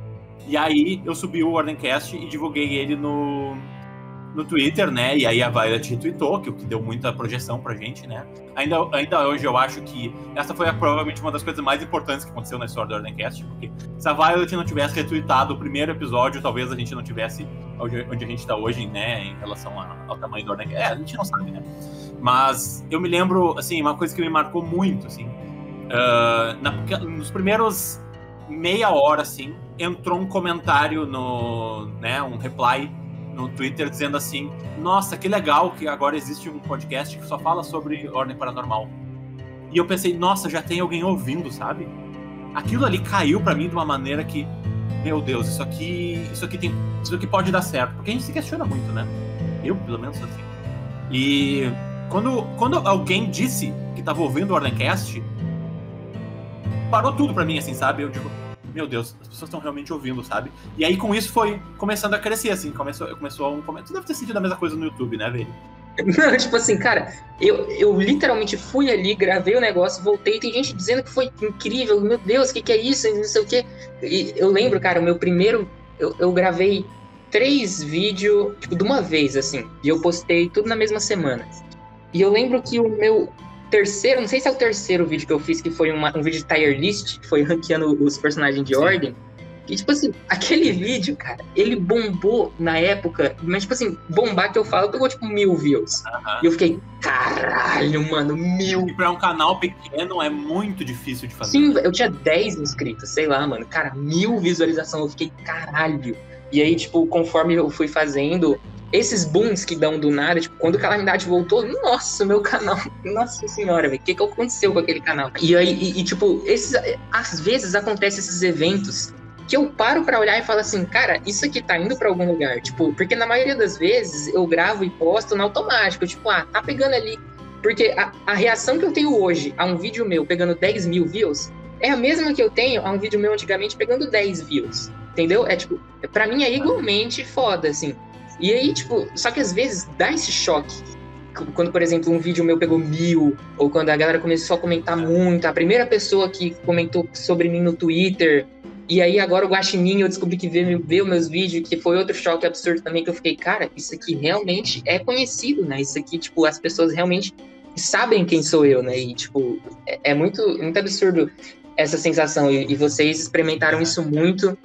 E aí eu subi o Ordemcast e divulguei ele no Twitter, né? E aí a Violet retweetou, que deu muita projeção pra gente, né? Ainda hoje eu acho que essa foi provavelmente uma das coisas mais importantes que aconteceu na história do Ordemcast, porque se a Violet não tivesse retweetado o primeiro episódio, talvez a gente não tivesse onde a gente tá hoje, né? Em relação ao tamanho do Ordemcast. A gente não sabe, né? Mas eu me lembro, assim, uma coisa que me marcou muito, assim, nos primeiros meia hora, assim, entrou um comentário um reply no Twitter dizendo assim: nossa, que legal que agora existe um podcast que só fala sobre Ordem Paranormal. E eu pensei, nossa, já tem alguém ouvindo, sabe? Aquilo ali caiu pra mim de uma maneira que, meu Deus, isso aqui pode dar certo, porque a gente se questiona muito, né? Eu, pelo menos, assim. E quando alguém disse que tava ouvindo o Ordemcast, parou tudo pra mim, assim, sabe? Eu digo, meu Deus, as pessoas estão realmente ouvindo, sabe? E aí com isso foi começando a crescer, assim, começou um comentário. Tu deve ter sentido a mesma coisa no YouTube, né, velho? Não, tipo assim, cara, eu literalmente fui ali, gravei o negócio, voltei, tem gente dizendo que foi incrível, meu Deus, o que é isso, não sei o quê. E eu lembro, cara, o meu primeiro, eu gravei 3 vídeos, tipo, de uma vez, assim, e eu postei tudo na mesma semana. E eu lembro que o meu terceiro, não sei se é o terceiro vídeo que eu fiz, que foi um vídeo de tier list, que foi ranqueando os personagens de ordem. E, tipo assim, aquele vídeo, cara, ele bombou na época, mas, tipo assim, bombar que eu falo, pegou, tipo, 1000 views. E eu fiquei, caralho, mano, 1000. E pra um canal pequeno é muito difícil de fazer. Sim, eu tinha 10 inscritos, sei lá, mano. Cara, 1000 visualizações, eu fiquei, caralho. E aí, tipo, conforme eu fui fazendo, esses booms que dão do nada, tipo, quando o Calamidade voltou, nossa, meu canal, nossa senhora, velho, o que aconteceu com aquele canal? E aí, tipo, às vezes acontecem esses eventos que eu paro pra olhar e falo assim, cara, isso aqui tá indo pra algum lugar, tipo, porque na maioria das vezes eu gravo e posto no automático, tipo, tá pegando ali, porque a reação que eu tenho hoje a um vídeo meu pegando 10 mil views é a mesma que eu tenho a um vídeo meu antigamente pegando 10 views, entendeu? É tipo, pra mim é igualmente foda, assim. E aí, tipo, só que às vezes dá esse choque. Quando, por exemplo, um vídeo meu pegou 1000, ou quando a galera começou a comentar muito, a primeira pessoa que comentou sobre mim no Twitter, e aí agora o Guaxinim eu descobri que vê meus vídeos, que foi outro choque absurdo também, que eu fiquei, cara, isso aqui realmente é conhecido, né? Isso aqui, tipo, as pessoas realmente sabem quem sou eu, né? E, tipo, é muito absurdo essa sensação. E vocês experimentaram isso muito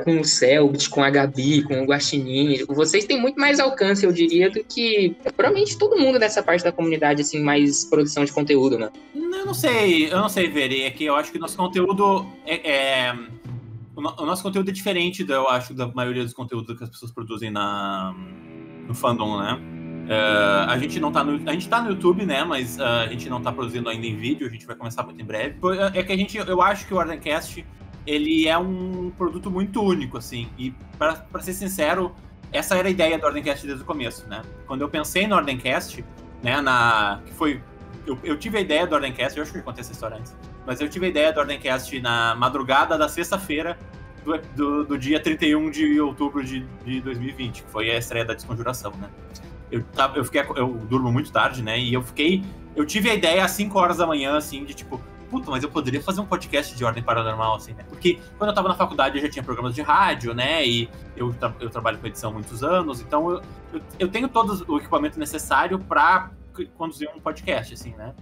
com o Selbit, com a Gabi, com o Guaxinim. Vocês têm muito mais alcance, eu diria, do que provavelmente todo mundo dessa parte da comunidade, assim, mais produção de conteúdo, né? Eu não sei, Veri, é que eu acho que o nosso conteúdo o nosso conteúdo é diferente, eu acho, da maioria dos conteúdos que as pessoas produzem no fandom, né? A gente não tá a gente tá no YouTube, né? Mas a gente não tá produzindo ainda em vídeo, a gente vai começar muito em breve. É que eu acho que o Ordencast, ele é um produto muito único, assim. E, pra ser sincero, essa era a ideia do Ordencast desde o começo, né? Quando eu pensei no Ordencast, né? Eu tive a ideia do Ordencast, eu acho que eu contei essa história antes, mas eu tive a ideia do Ordencast na madrugada da sexta-feira do dia 31 de outubro de 2020, que foi a estreia da Desconjuração, né? Eu durmo muito tarde, né? E eu tive a ideia às 5 horas da manhã, assim, de tipo, puta, mas eu poderia fazer um podcast de ordem paranormal, assim, né? Porque quando eu tava na faculdade eu já tinha programas de rádio, né? E eu trabalho com edição há muitos anos, então eu tenho todo o equipamento necessário pra conduzir um podcast, assim, né?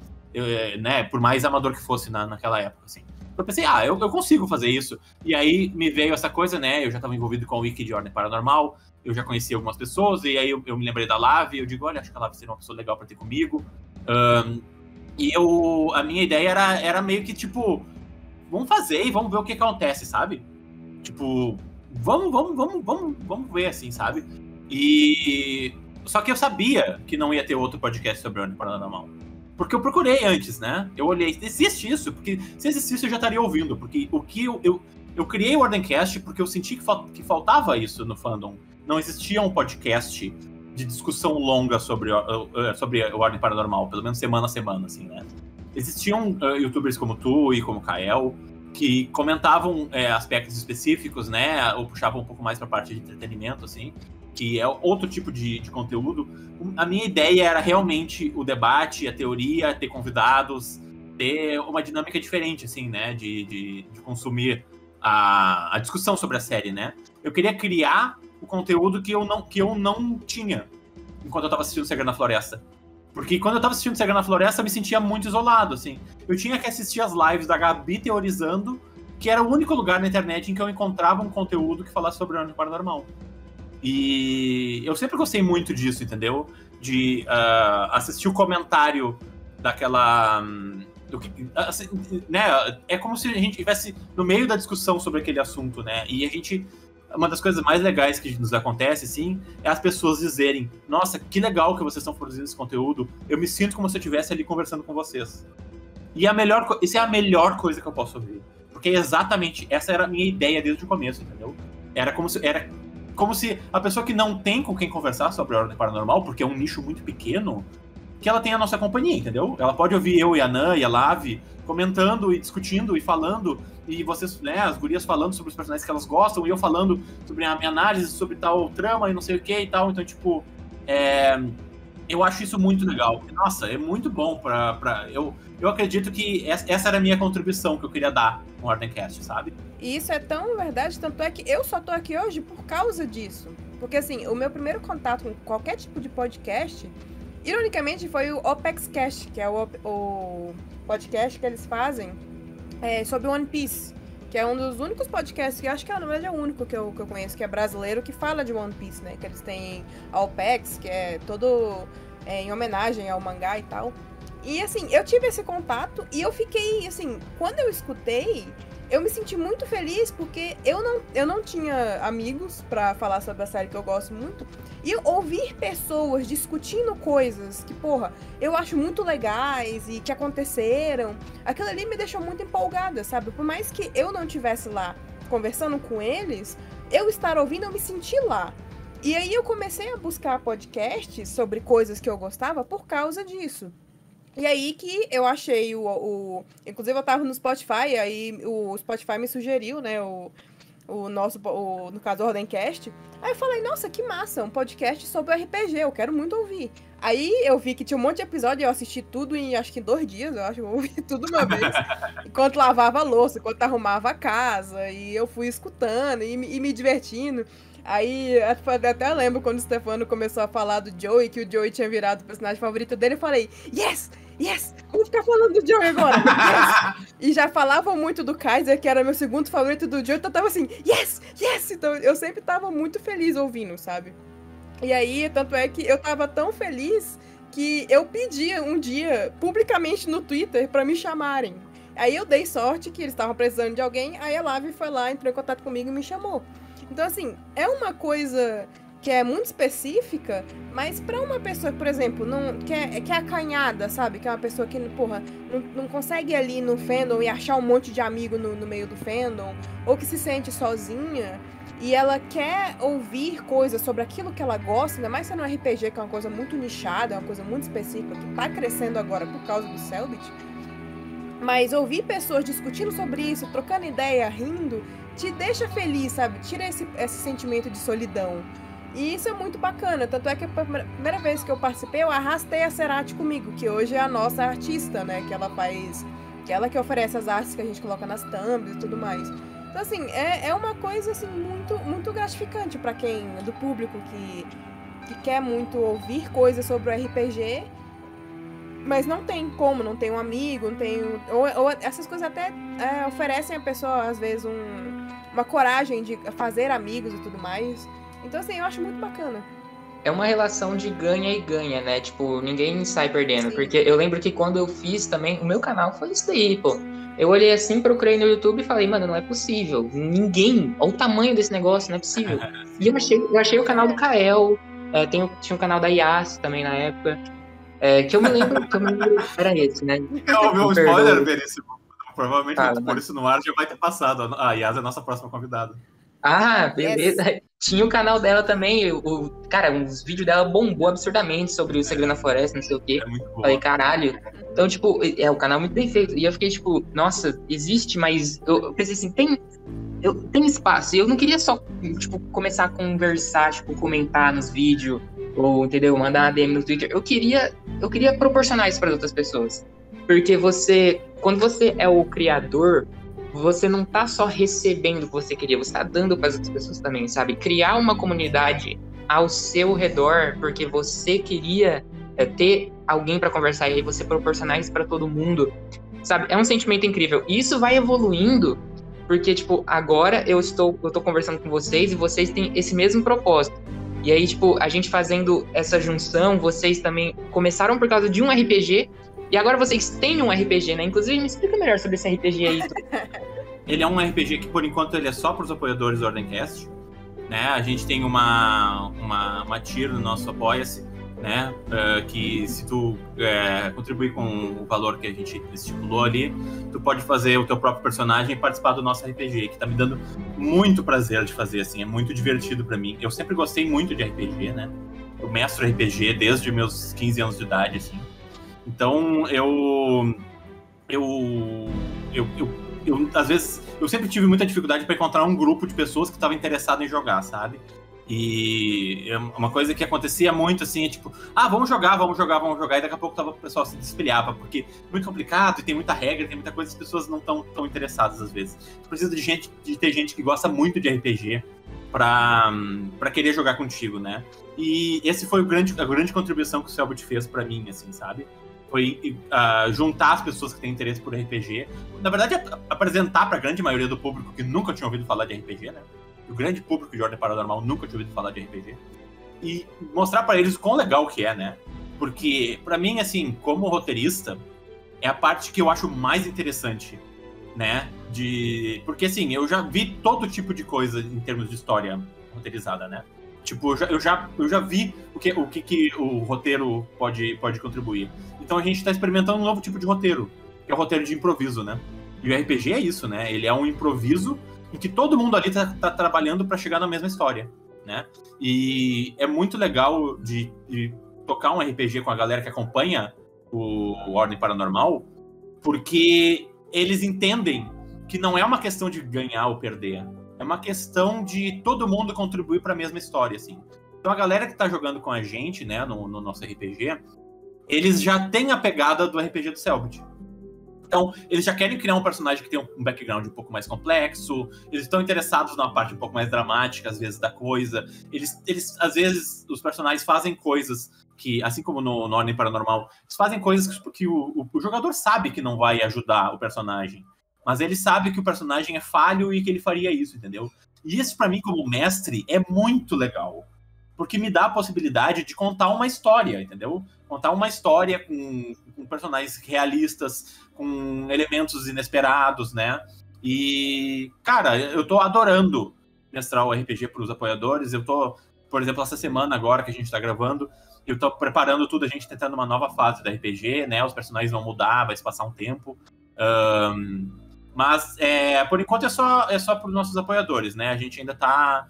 Né? Por mais amador que fosse naquela época, assim. Eu pensei, eu consigo fazer isso. E aí me veio essa coisa, né? Eu já estava envolvido com a Wiki de Ordem Paranormal, eu já conheci algumas pessoas, e aí eu me lembrei da Lave, e eu digo, olha, acho que a Lave seria uma pessoa legal pra ter comigo. E a minha ideia era meio que, tipo, vamos fazer e vamos ver o que acontece, sabe? Tipo, vamos ver, assim, sabe? Só que eu sabia que não ia ter outro podcast sobre Ordem Paranormal. Porque eu procurei antes, né? Eu olhei, existe isso? Porque se existisse eu já estaria ouvindo. Porque eu criei o Ordencast porque eu senti que faltava isso no fandom. Não existia um podcast de discussão longa sobre o Ordem Paranormal, pelo menos semana a semana, assim, né? Existiam youtubers como tu e como Kael que comentavam aspectos específicos, né? Ou puxavam um pouco mais pra parte de entretenimento, assim, que é outro tipo de conteúdo. A minha ideia era realmente o debate, a teoria, ter convidados, ter uma dinâmica diferente, assim, né? De consumir a discussão sobre a série, né? Eu queria criar o conteúdo que eu não tinha enquanto eu tava assistindo Segredo na Floresta. Porque quando eu tava assistindo Segredo na Floresta, eu me sentia muito isolado, assim. Eu tinha que assistir as lives da Gabi teorizando, que era o único lugar na internet em que eu encontrava um conteúdo que falasse sobre o Ordem Paranormal. E eu sempre gostei muito disso, entendeu? De assistir o comentário daquela... assim, né? É como se a gente estivesse no meio da discussão sobre aquele assunto, né? E a gente... Uma das coisas mais legais que nos acontece, assim, é as pessoas dizerem, nossa, que legal que vocês estão produzindo esse conteúdo, eu me sinto como se eu estivesse ali conversando com vocês. E isso é a melhor coisa que eu posso ouvir. Porque exatamente essa era a minha ideia desde o começo, entendeu? Era como se a pessoa que não tem com quem conversar sobre a Ordem Paranormal, porque é um nicho muito pequeno, que ela tem a nossa companhia, entendeu? Ela pode ouvir eu e a Nan e a Lavi comentando e discutindo e falando, e vocês, né, as gurias falando sobre os personagens que elas gostam, e eu falando sobre a minha análise sobre tal trama e não sei o que e tal. Então, tipo, eu acho isso muito legal. Nossa, é muito bom eu acredito que essa era a minha contribuição que eu queria dar no Ordemcast, sabe? E isso é tão verdade, tanto é que eu só tô aqui hoje por causa disso. Porque, assim, o meu primeiro contato com qualquer tipo de podcast, ironicamente, foi o OpexCast, que é o podcast que eles fazem sobre One Piece, que é um dos únicos podcasts, que eu acho que na verdade é o único que eu conheço, que é brasileiro, que fala de One Piece, né? Que eles têm a OPEX, que é todo em homenagem ao mangá e tal. E, assim, eu tive esse contato e eu fiquei, assim, quando eu escutei, eu me senti muito feliz porque eu não tinha amigos pra falar sobre a série que eu gosto muito. E ouvir pessoas discutindo coisas que, porra, eu acho muito legais e que aconteceram, aquilo ali me deixou muito empolgada, sabe? Por mais que eu não estivesse lá conversando com eles, eu estar ouvindo, eu me senti lá. E aí eu comecei a buscar podcasts sobre coisas que eu gostava por causa disso. E aí que eu achei inclusive eu tava no Spotify, aí o Spotify me sugeriu, né, no caso, o Ordemcast. Aí eu falei, nossa, que massa, um podcast sobre RPG, eu quero muito ouvir. Aí eu vi que tinha um monte de episódio, eu assisti tudo em, acho que 2 dias, eu ouvi tudo uma vez. Enquanto lavava a louça, enquanto arrumava a casa, e eu fui escutando e me divertindo. Aí, até lembro quando o Stefano começou a falar do Joey, que o Joey tinha virado o personagem favorito dele, eu falei, yes, vamos ficar falando do Joey agora, yes! E já falavam muito do Kaiser, que era meu segundo favorito do Joey, então eu tava assim, yes! Então eu sempre tava muito feliz ouvindo, sabe? E aí, tanto é que eu tava tão feliz que eu pedi um dia, publicamente no Twitter, pra me chamarem. Aí eu dei sorte que eles estavam precisando de alguém, aí a Lavi foi lá, entrou em contato comigo e me chamou. Então, assim, é uma coisa que é muito específica, mas pra uma pessoa que, por exemplo, que é acanhada, sabe? Que é uma pessoa que, porra, não consegue ir ali no fandom e achar um monte de amigo no meio do fandom, ou que se sente sozinha, e ela quer ouvir coisas sobre aquilo que ela gosta, ainda mais sendo um RPG, que é uma coisa muito nichada, é uma coisa muito específica, que tá crescendo agora por causa do Cellbit. Mas ouvir pessoas discutindo sobre isso, trocando ideia, rindo, te deixa feliz, sabe? Tira esse sentimento de solidão. E isso é muito bacana. Tanto é que a primeira vez que eu participei, eu arrastei a Cerati comigo, que hoje é a nossa artista, né? Que ela faz... Que ela que oferece as artes que a gente coloca nas thumbs e tudo mais. Então, assim, é uma coisa, assim, muito, muito gratificante pra quem... Do público que quer muito ouvir coisas sobre o RPG... Mas não tem como, não tem um amigo, não tem... Ou essas coisas até oferecem a pessoa, às vezes, uma coragem de fazer amigos e tudo mais. Então, assim, eu acho muito bacana. É uma relação de ganha e ganha, né? Tipo, ninguém sai perdendo. Sim. Porque eu lembro que quando eu fiz também, o meu canal foi isso daí, pô. Eu olhei assim, procurei no YouTube e falei, mano, não é possível. Ninguém, olha o tamanho desse negócio, não é possível. E eu achei o canal do Kael, tinha um canal da Yas também na época. Que eu me lembro era esse, né? Ouviu um spoiler, Veríssimo? Provavelmente por isso no ar já vai ter passado. A Yas é a nossa próxima convidada. Ah, beleza. Yes. Tinha o canal dela também, cara, os vídeos dela bombou absurdamente sobre o Segredo na Floresta, não sei o quê. Falei, caralho. Então, tipo, o canal é muito bem feito. E eu fiquei, tipo, nossa, existe, mas eu pensei assim, tem espaço. E eu não queria só, tipo, começar a conversar, tipo, comentar nos vídeos, ou, entendeu, mandar uma DM no Twitter. Eu queria proporcionar isso para outras pessoas. Porque quando você é o criador, você não tá só recebendo o que você queria, você tá dando para as outras pessoas também, sabe? Criar uma comunidade ao seu redor, porque você queria ter alguém para conversar e aí você proporcionar isso para todo mundo, sabe? É um sentimento incrível. E isso vai evoluindo, porque, tipo, agora eu tô conversando com vocês e vocês têm esse mesmo propósito. E aí, tipo, a gente fazendo essa junção, vocês também começaram por causa de um RPG, e agora vocês têm um RPG, né? Inclusive, me explica melhor sobre esse RPG aí. Ele é um RPG que, por enquanto, ele é só para os apoiadores do Ordemcast, né? A gente tem uma tier no nosso Apoia-se, né? Que se tu contribuir com o valor que a gente estipulou ali, tu pode fazer o teu próprio personagem e participar do nosso RPG, que tá me dando muito prazer de fazer, assim, é muito divertido para mim. Eu sempre gostei muito de RPG, né? Eu mestro RPG desde meus 15 anos de idade, assim. Então, às vezes, eu sempre tive muita dificuldade para encontrar um grupo de pessoas que estavam interessadas em jogar, sabe? E uma coisa que acontecia muito, assim, é tipo, vamos jogar, e daqui a pouco o pessoal se desfiliava, porque é muito complicado, e tem muita regra, tem muita coisa, as pessoas não estão tão interessadas, às vezes. Tu precisa de ter gente que gosta muito de RPG pra querer jogar contigo, né? E esse foi a grande contribuição que o Selbit fez pra mim, assim, sabe? Foi juntar as pessoas que têm interesse por RPG. Na verdade, apresentar pra grande maioria do público que nunca tinha ouvido falar de RPG, né? O grande público de Ordem Paranormal nunca tinha ouvido falar de RPG. E mostrar pra eles o quão legal que é, né? Porque, pra mim, assim, como roteirista, é a parte que eu acho mais interessante, né? Porque, assim, eu já vi todo tipo de coisa em termos de história roteirizada, né? Tipo, eu já vi o que o roteiro pode contribuir. Então a gente tá experimentando um novo tipo de roteiro, que é o roteiro de improviso, né? E o RPG é isso, né? Ele é um improviso em que todo mundo ali tá trabalhando para chegar na mesma história, né? E é muito legal de tocar um RPG com a galera que acompanha o Ordem Paranormal, porque eles entendem que não é uma questão de ganhar ou perder, é uma questão de todo mundo contribuir para a mesma história, assim. Então a galera que tá jogando com a gente, né, no nosso RPG, eles já têm a pegada do RPG do Selbit. Então, eles já querem criar um personagem que tem um background um pouco mais complexo, eles estão interessados numa parte um pouco mais dramática, às vezes, da coisa. Eles às vezes, os personagens fazem coisas que, assim como no Ordem Paranormal, eles fazem coisas que o jogador sabe que não vai ajudar o personagem, mas ele sabe que o personagem é falho e que ele faria isso, entendeu? E isso, pra mim, como mestre, é muito legal, porque me dá a possibilidade de contar uma história, entendeu? Contar uma história com personagens realistas, com elementos inesperados, né? E, cara, eu tô adorando mestrar o RPG pros apoiadores. Eu tô, por exemplo, essa semana agora que a gente tá gravando, eu tô preparando tudo, a gente tá entrando numa nova fase do RPG, né? Os personagens vão mudar, vai se passar um tempo. Mas, por enquanto, é só pros nossos apoiadores, né? A gente ainda tá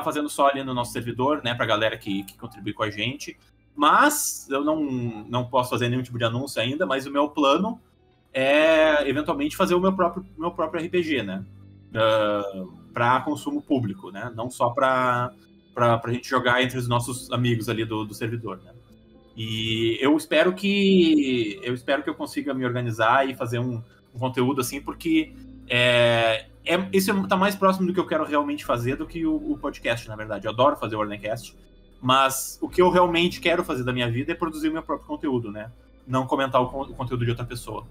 fazendo só ali no nosso servidor, né, pra galera que contribui com a gente. Mas eu não posso fazer nenhum tipo de anúncio ainda, mas o meu plano é, eventualmente, fazer o meu próprio RPG, né? Pra consumo público, né? Não só pra gente jogar entre os nossos amigos ali do servidor, né? E eu espero que eu consiga me organizar e fazer um conteúdo assim, porque isso tá mais próximo do que eu quero realmente fazer do que o podcast, na verdade. Eu adoro fazer o Ordemcast, mas o que eu realmente quero fazer da minha vida é produzir o meu próprio conteúdo, né? Não comentar o conteúdo de outra pessoa.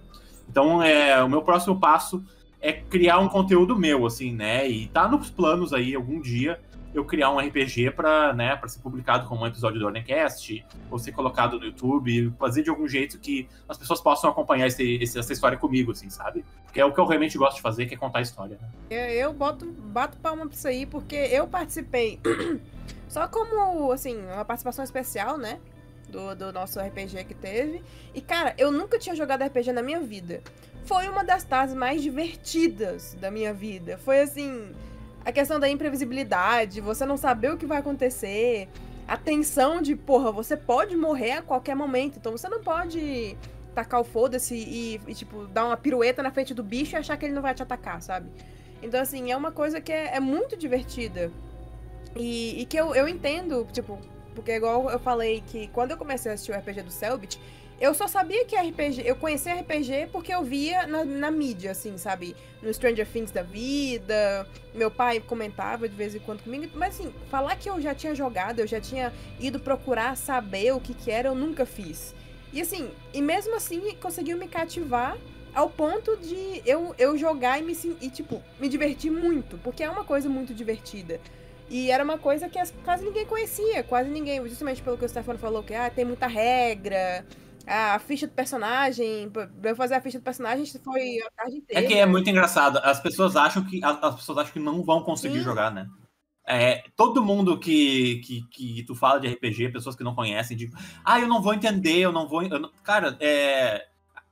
Então, o meu próximo passo é criar um conteúdo meu, assim, né? E tá nos planos aí, algum dia, eu criar um RPG pra ser publicado como um episódio do Ordemcast, ou ser colocado no YouTube, fazer de algum jeito que as pessoas possam acompanhar essa história comigo, assim, sabe? Que é o que eu realmente gosto de fazer, que é contar a história, né? Eu bato palma pra isso aí, porque eu participei só como, assim, uma participação especial, né? Do nosso RPG que teve. E, cara, eu nunca tinha jogado RPG na minha vida. Foi uma das tardes mais divertidas da minha vida. Foi, assim, a questão da imprevisibilidade, você não saber o que vai acontecer, a tensão de, porra, você pode morrer a qualquer momento, então você não pode tacar o foda-se e, tipo, dar uma pirueta na frente do bicho e achar que ele não vai te atacar, sabe? Então, assim, é uma coisa que é muito divertida. E que eu entendo, tipo, porque igual eu falei que quando eu comecei a assistir o RPG do Selbit, eu só sabia que RPG... Eu conhecia RPG porque eu via na mídia, assim, sabe? No Stranger Things da vida. Meu pai comentava de vez em quando comigo. Mas, assim, falar que eu já tinha jogado, eu já tinha ido procurar saber o que era, eu nunca fiz. E, assim, mesmo assim, conseguiu me cativar ao ponto de eu jogar e tipo, me divertir muito. Porque é uma coisa muito divertida. E era uma coisa que quase ninguém conhecia, quase ninguém. Justamente pelo que o Stefano falou, que tem muita regra... A ficha do personagem, pra eu fazer a ficha do personagem, foi a tarde inteira. É que é muito engraçado. As pessoas acham que não vão conseguir jogar, né? Todo mundo que tu fala de RPG, pessoas que não conhecem, digo, eu não vou entender, Cara,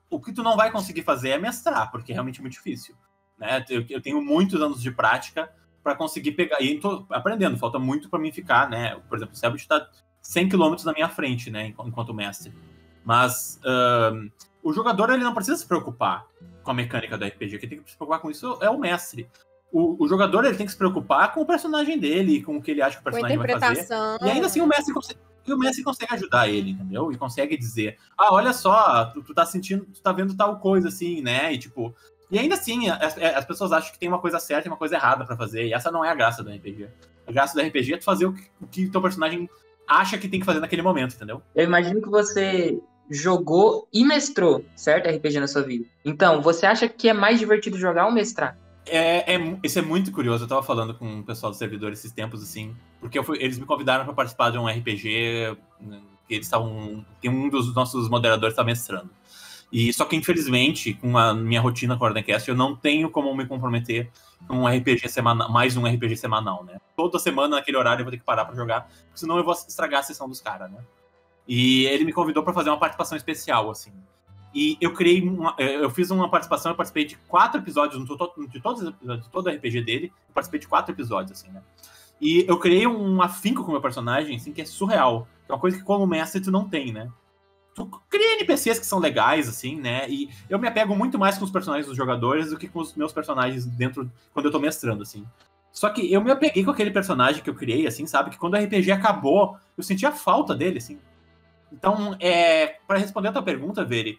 o que tu não vai conseguir fazer é mestrar, porque é realmente muito difícil. Né? Eu tenho muitos anos de prática para conseguir pegar. E tô aprendendo, falta muito para mim ficar, né? Por exemplo, o Selbit tá 100 km na minha frente, né, enquanto mestre. Mas o jogador, ele não precisa se preocupar com a mecânica do RPG. Quem tem que se preocupar com isso é o mestre. O jogador, ele tem que se preocupar com o personagem dele, com o que ele acha que o personagem vai fazer. E ainda assim o mestre consegue ajudar ele, entendeu? E consegue dizer, olha só, tu tá sentindo, tu tá vendo tal coisa, assim, né? E tipo... E ainda assim, as pessoas acham que tem uma coisa certa e uma coisa errada pra fazer. E essa não é a graça do RPG. A graça do RPG é tu fazer o que o teu personagem acha que tem que fazer naquele momento, entendeu? Eu imagino que você jogou e mestrou, certo? RPG na sua vida. Então, você acha que é mais divertido jogar ou mestrar? Isso é muito curioso. Eu tava falando com o pessoal do servidor esses tempos, assim, porque eles me convidaram pra participar de um RPG que que um dos nossos moderadores tá mestrando. E só que, infelizmente, com a minha rotina com a Ordencast, eu não tenho como me comprometer com um RPG semanal, mais um RPG semanal, né? Toda semana, naquele horário, eu vou ter que parar pra jogar, porque senão eu vou estragar a sessão dos caras, né? E ele me convidou pra fazer uma participação especial, assim. E eu fiz uma participação, eu participei de 4 episódios, de todo o RPG dele, eu participei de 4 episódios, assim, né? E eu criei um afinco com o meu personagem, assim, que é surreal. É uma coisa que, como mestre, tu não tem, né? Tu cria NPCs que são legais, assim, né? E eu me apego muito mais com os personagens dos jogadores do que com os meus personagens quando eu tô mestrando, assim. Só que eu me apeguei com aquele personagem que eu criei, assim, sabe? Que quando o RPG acabou, eu senti a falta dele, assim. Então, para responder a tua pergunta, Veri,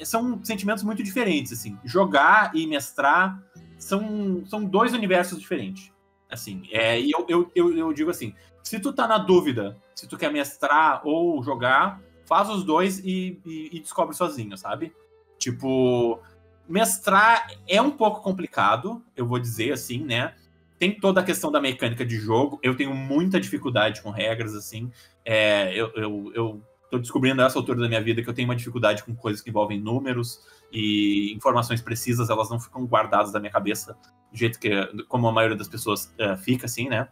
são sentimentos muito diferentes, assim. Jogar e mestrar são 2 universos diferentes, assim. E eu digo assim, se tu tá na dúvida se tu quer mestrar ou jogar, faz os 2 e descobre sozinho, sabe? Tipo, mestrar é um pouco complicado, eu vou dizer assim, né? Tem toda a questão da mecânica de jogo, eu tenho muita dificuldade com regras, assim. Eu tô descobrindo nessa altura da minha vida que eu tenho uma dificuldade com coisas que envolvem números e informações precisas, elas não ficam guardadas da minha cabeça, do jeito como a maioria das pessoas fica, assim, né?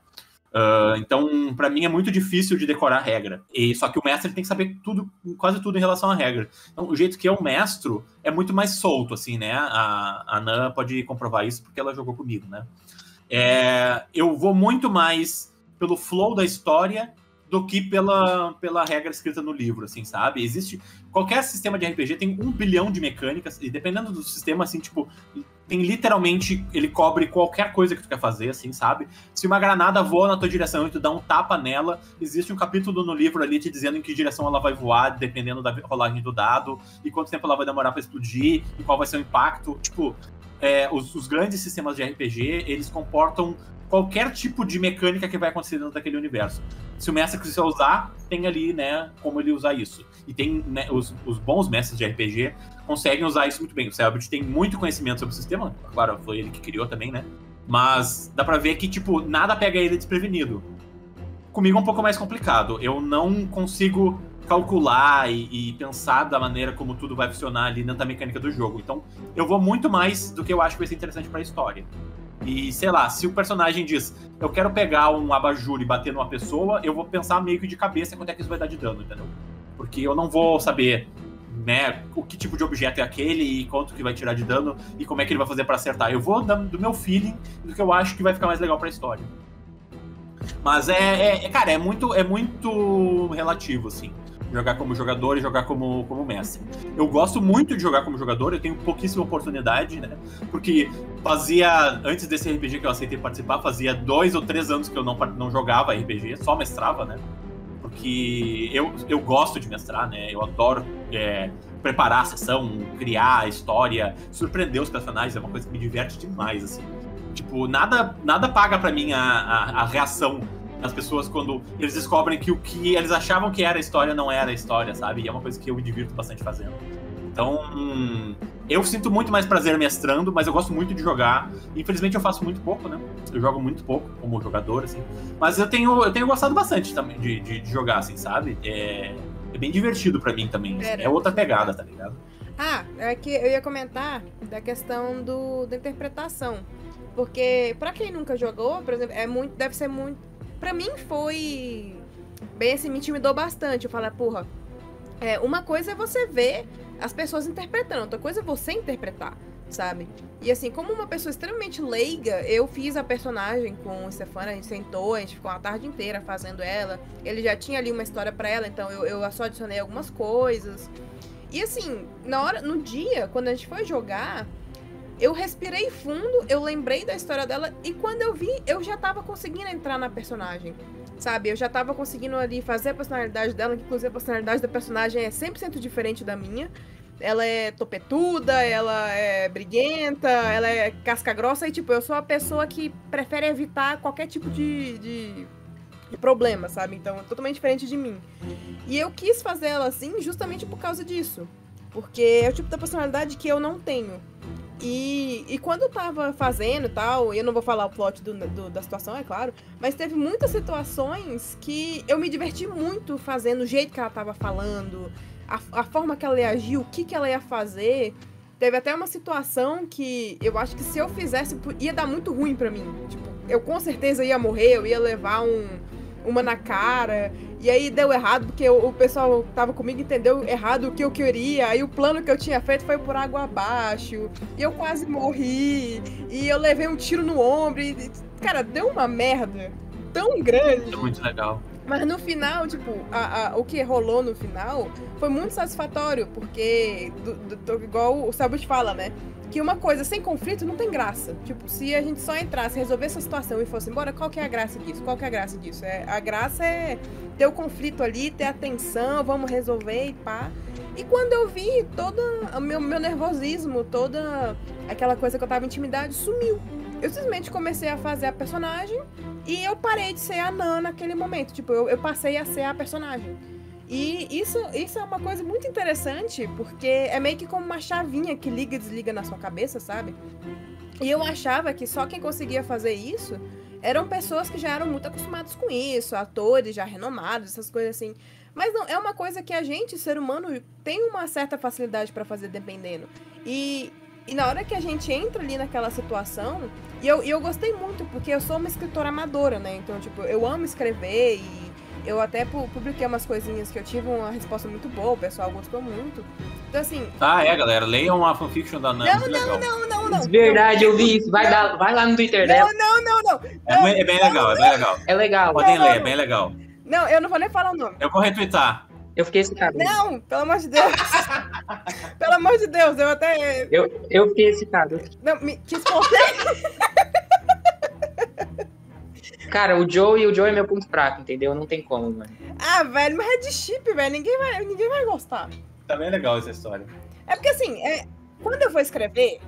Então, pra mim é muito difícil de decorar a regra. Só que o mestre tem que saber quase tudo em relação à regra. Então, o jeito que eu mestro é muito mais solto, assim, né? A Nan pode comprovar isso porque ela jogou comigo, né? Eu vou muito mais pelo flow da história do que pela regra escrita no livro, assim, sabe? Qualquer sistema de RPG tem 1 bilhão de mecânicas, e dependendo do sistema, assim, tipo, tem literalmente, ele cobre qualquer coisa que tu quer fazer, assim, sabe? Se uma granada voa na tua direção e tu dá um tapa nela, existe um capítulo no livro ali te dizendo em que direção ela vai voar, dependendo da rolagem do dado, e quanto tempo ela vai demorar pra explodir, e qual vai ser o impacto. Tipo, os grandes sistemas de RPG, eles comportam qualquer tipo de mecânica que vai acontecer dentro daquele universo. Se o mestre quiser usar, tem ali, né, como ele usar isso. E tem, né, os bons mestres de RPG conseguem usar isso muito bem. O Selbit tem muito conhecimento sobre o sistema, claro, foi ele que criou também, né? Mas dá pra ver que, tipo, nada pega ele desprevenido. Comigo é um pouco mais complicado. Eu não consigo calcular e pensar da maneira como tudo vai funcionar ali dentro da mecânica do jogo. Então, eu vou muito mais do que eu acho que vai ser interessante pra história. E, sei lá, se o personagem diz, eu quero pegar um abajur e bater numa pessoa, eu vou pensar meio que de cabeça quanto é que isso vai dar de dano, entendeu? Porque eu não vou saber, né, o que tipo de objeto é aquele e quanto que vai tirar de dano e como é que ele vai fazer pra acertar. Eu vou do meu feeling, do que eu acho que vai ficar mais legal pra história. Mas cara, é muito relativo, assim. Jogar como jogador e jogar como mestre. Eu gosto muito de jogar como jogador, eu tenho pouquíssima oportunidade, né? Porque antes desse RPG que eu aceitei participar, fazia 2 ou 3 anos que eu não jogava RPG, só mestrava, né? Porque eu gosto de mestrar, né? Eu adoro preparar a sessão, criar a história, surpreender os personagens, é uma coisa que me diverte demais, assim. Tipo, nada paga pra mim a reação das pessoas quando eles descobrem que o que eles achavam que era a história não era a história, sabe? E é uma coisa que eu me divirto bastante fazendo. Então, eu sinto muito mais prazer mestrando, mas eu gosto muito de jogar. Infelizmente eu faço muito pouco, né? Eu jogo muito pouco como jogador, assim. Mas eu tenho gostado bastante também de jogar, assim, sabe? É bem divertido pra mim também. É outra pegada, tá ligado? É que eu ia comentar da questão da interpretação. Porque, pra quem nunca jogou, por exemplo, deve ser muito... Pra mim foi bem assim, me intimidou bastante. Eu falei, porra, uma coisa é você ver as pessoas interpretando, outra coisa é você interpretar. sabe? E assim, como uma pessoa extremamente leiga, eu fiz a personagem com o Stefano, a gente sentou, a gente ficou uma tarde inteira fazendo ela. Ele já tinha ali uma história pra ela, então eu só adicionei algumas coisas. E assim, no dia, quando a gente foi jogar, eu respirei fundo, eu lembrei da história dela, e quando eu vi, eu já tava conseguindo entrar na personagem, sabe? Eu já tava conseguindo ali fazer a personalidade dela, que inclusive a personalidade da personagem é 100% diferente da minha. Ela é topetuda, ela é briguenta, ela é casca grossa, e tipo, eu sou a pessoa que prefere evitar qualquer tipo de problema, sabe? Então é totalmente diferente de mim. E eu quis fazer ela assim justamente por causa disso, porque é o tipo da personalidade que eu não tenho. E quando eu tava fazendo e tal, eu não vou falar o plot da situação, é claro, mas teve muitas situações que eu me diverti muito fazendo, o jeito que ela tava falando, a forma que ela ia agir, o que ela ia fazer. Teve até uma situação que eu acho que se eu fizesse, ia dar muito ruim pra mim. Tipo, eu com certeza ia morrer, eu ia levar uma na cara. E aí deu errado, porque o pessoal tava comigo entendeu errado o que eu queria. Aí o plano que eu tinha feito foi por água abaixo. E eu quase morri. E eu levei um tiro no ombro. E, cara, deu uma merda tão grande. É muito legal. Mas no final, tipo, o que rolou no final foi muito satisfatório, porque, igual o Selbit fala, né? Que uma coisa sem conflito não tem graça. Tipo, se a gente só entrasse, resolvesse essa situação e fosse embora, qual que é a graça disso? Qual que é a graça disso? A graça é ter o conflito ali, ter a tensão, vamos resolver e pá. E quando eu vi, todo o meu nervosismo, toda aquela coisa que eu tava intimidade, sumiu. Eu simplesmente comecei a fazer a personagem e eu parei de ser a Nan naquele momento. Tipo, eu passei a ser a personagem. E isso é uma coisa muito interessante, porque é meio que como uma chavinha que liga e desliga na sua cabeça, sabe? E eu achava que só quem conseguia fazer isso eram pessoas que já eram muito acostumadas com isso, atores já renomados, essas coisas assim. Mas não, é uma coisa que a gente, ser humano, tem uma certa facilidade pra fazer dependendo. E na hora que a gente entra ali naquela situação, e eu gostei muito, porque eu sou uma escritora amadora, né? Então, tipo, eu amo escrever e eu até publiquei umas coisinhas que eu tive uma resposta muito boa, o pessoal gostou muito. Então, assim... Galera, leiam a fanfiction da Nan. Não. Verdade, eu vi isso. Vai lá no Twitter dela. Não. É bem legal, é bem legal. É legal. Podem ler, é bem legal. Não, eu não vou nem falar o nome. Eu vou retweetar. Eu fiquei excitado. Não, pelo amor de Deus. Pelo amor de Deus, eu até... Eu fiquei excitado. Não, que espontâneo. Cara, o Joe é meu ponto fraco, entendeu? Não tem como, mano. Ah, velho, mas é de chip, velho. Ninguém vai gostar. Tá bem legal essa história. É porque assim, quando eu vou escrever...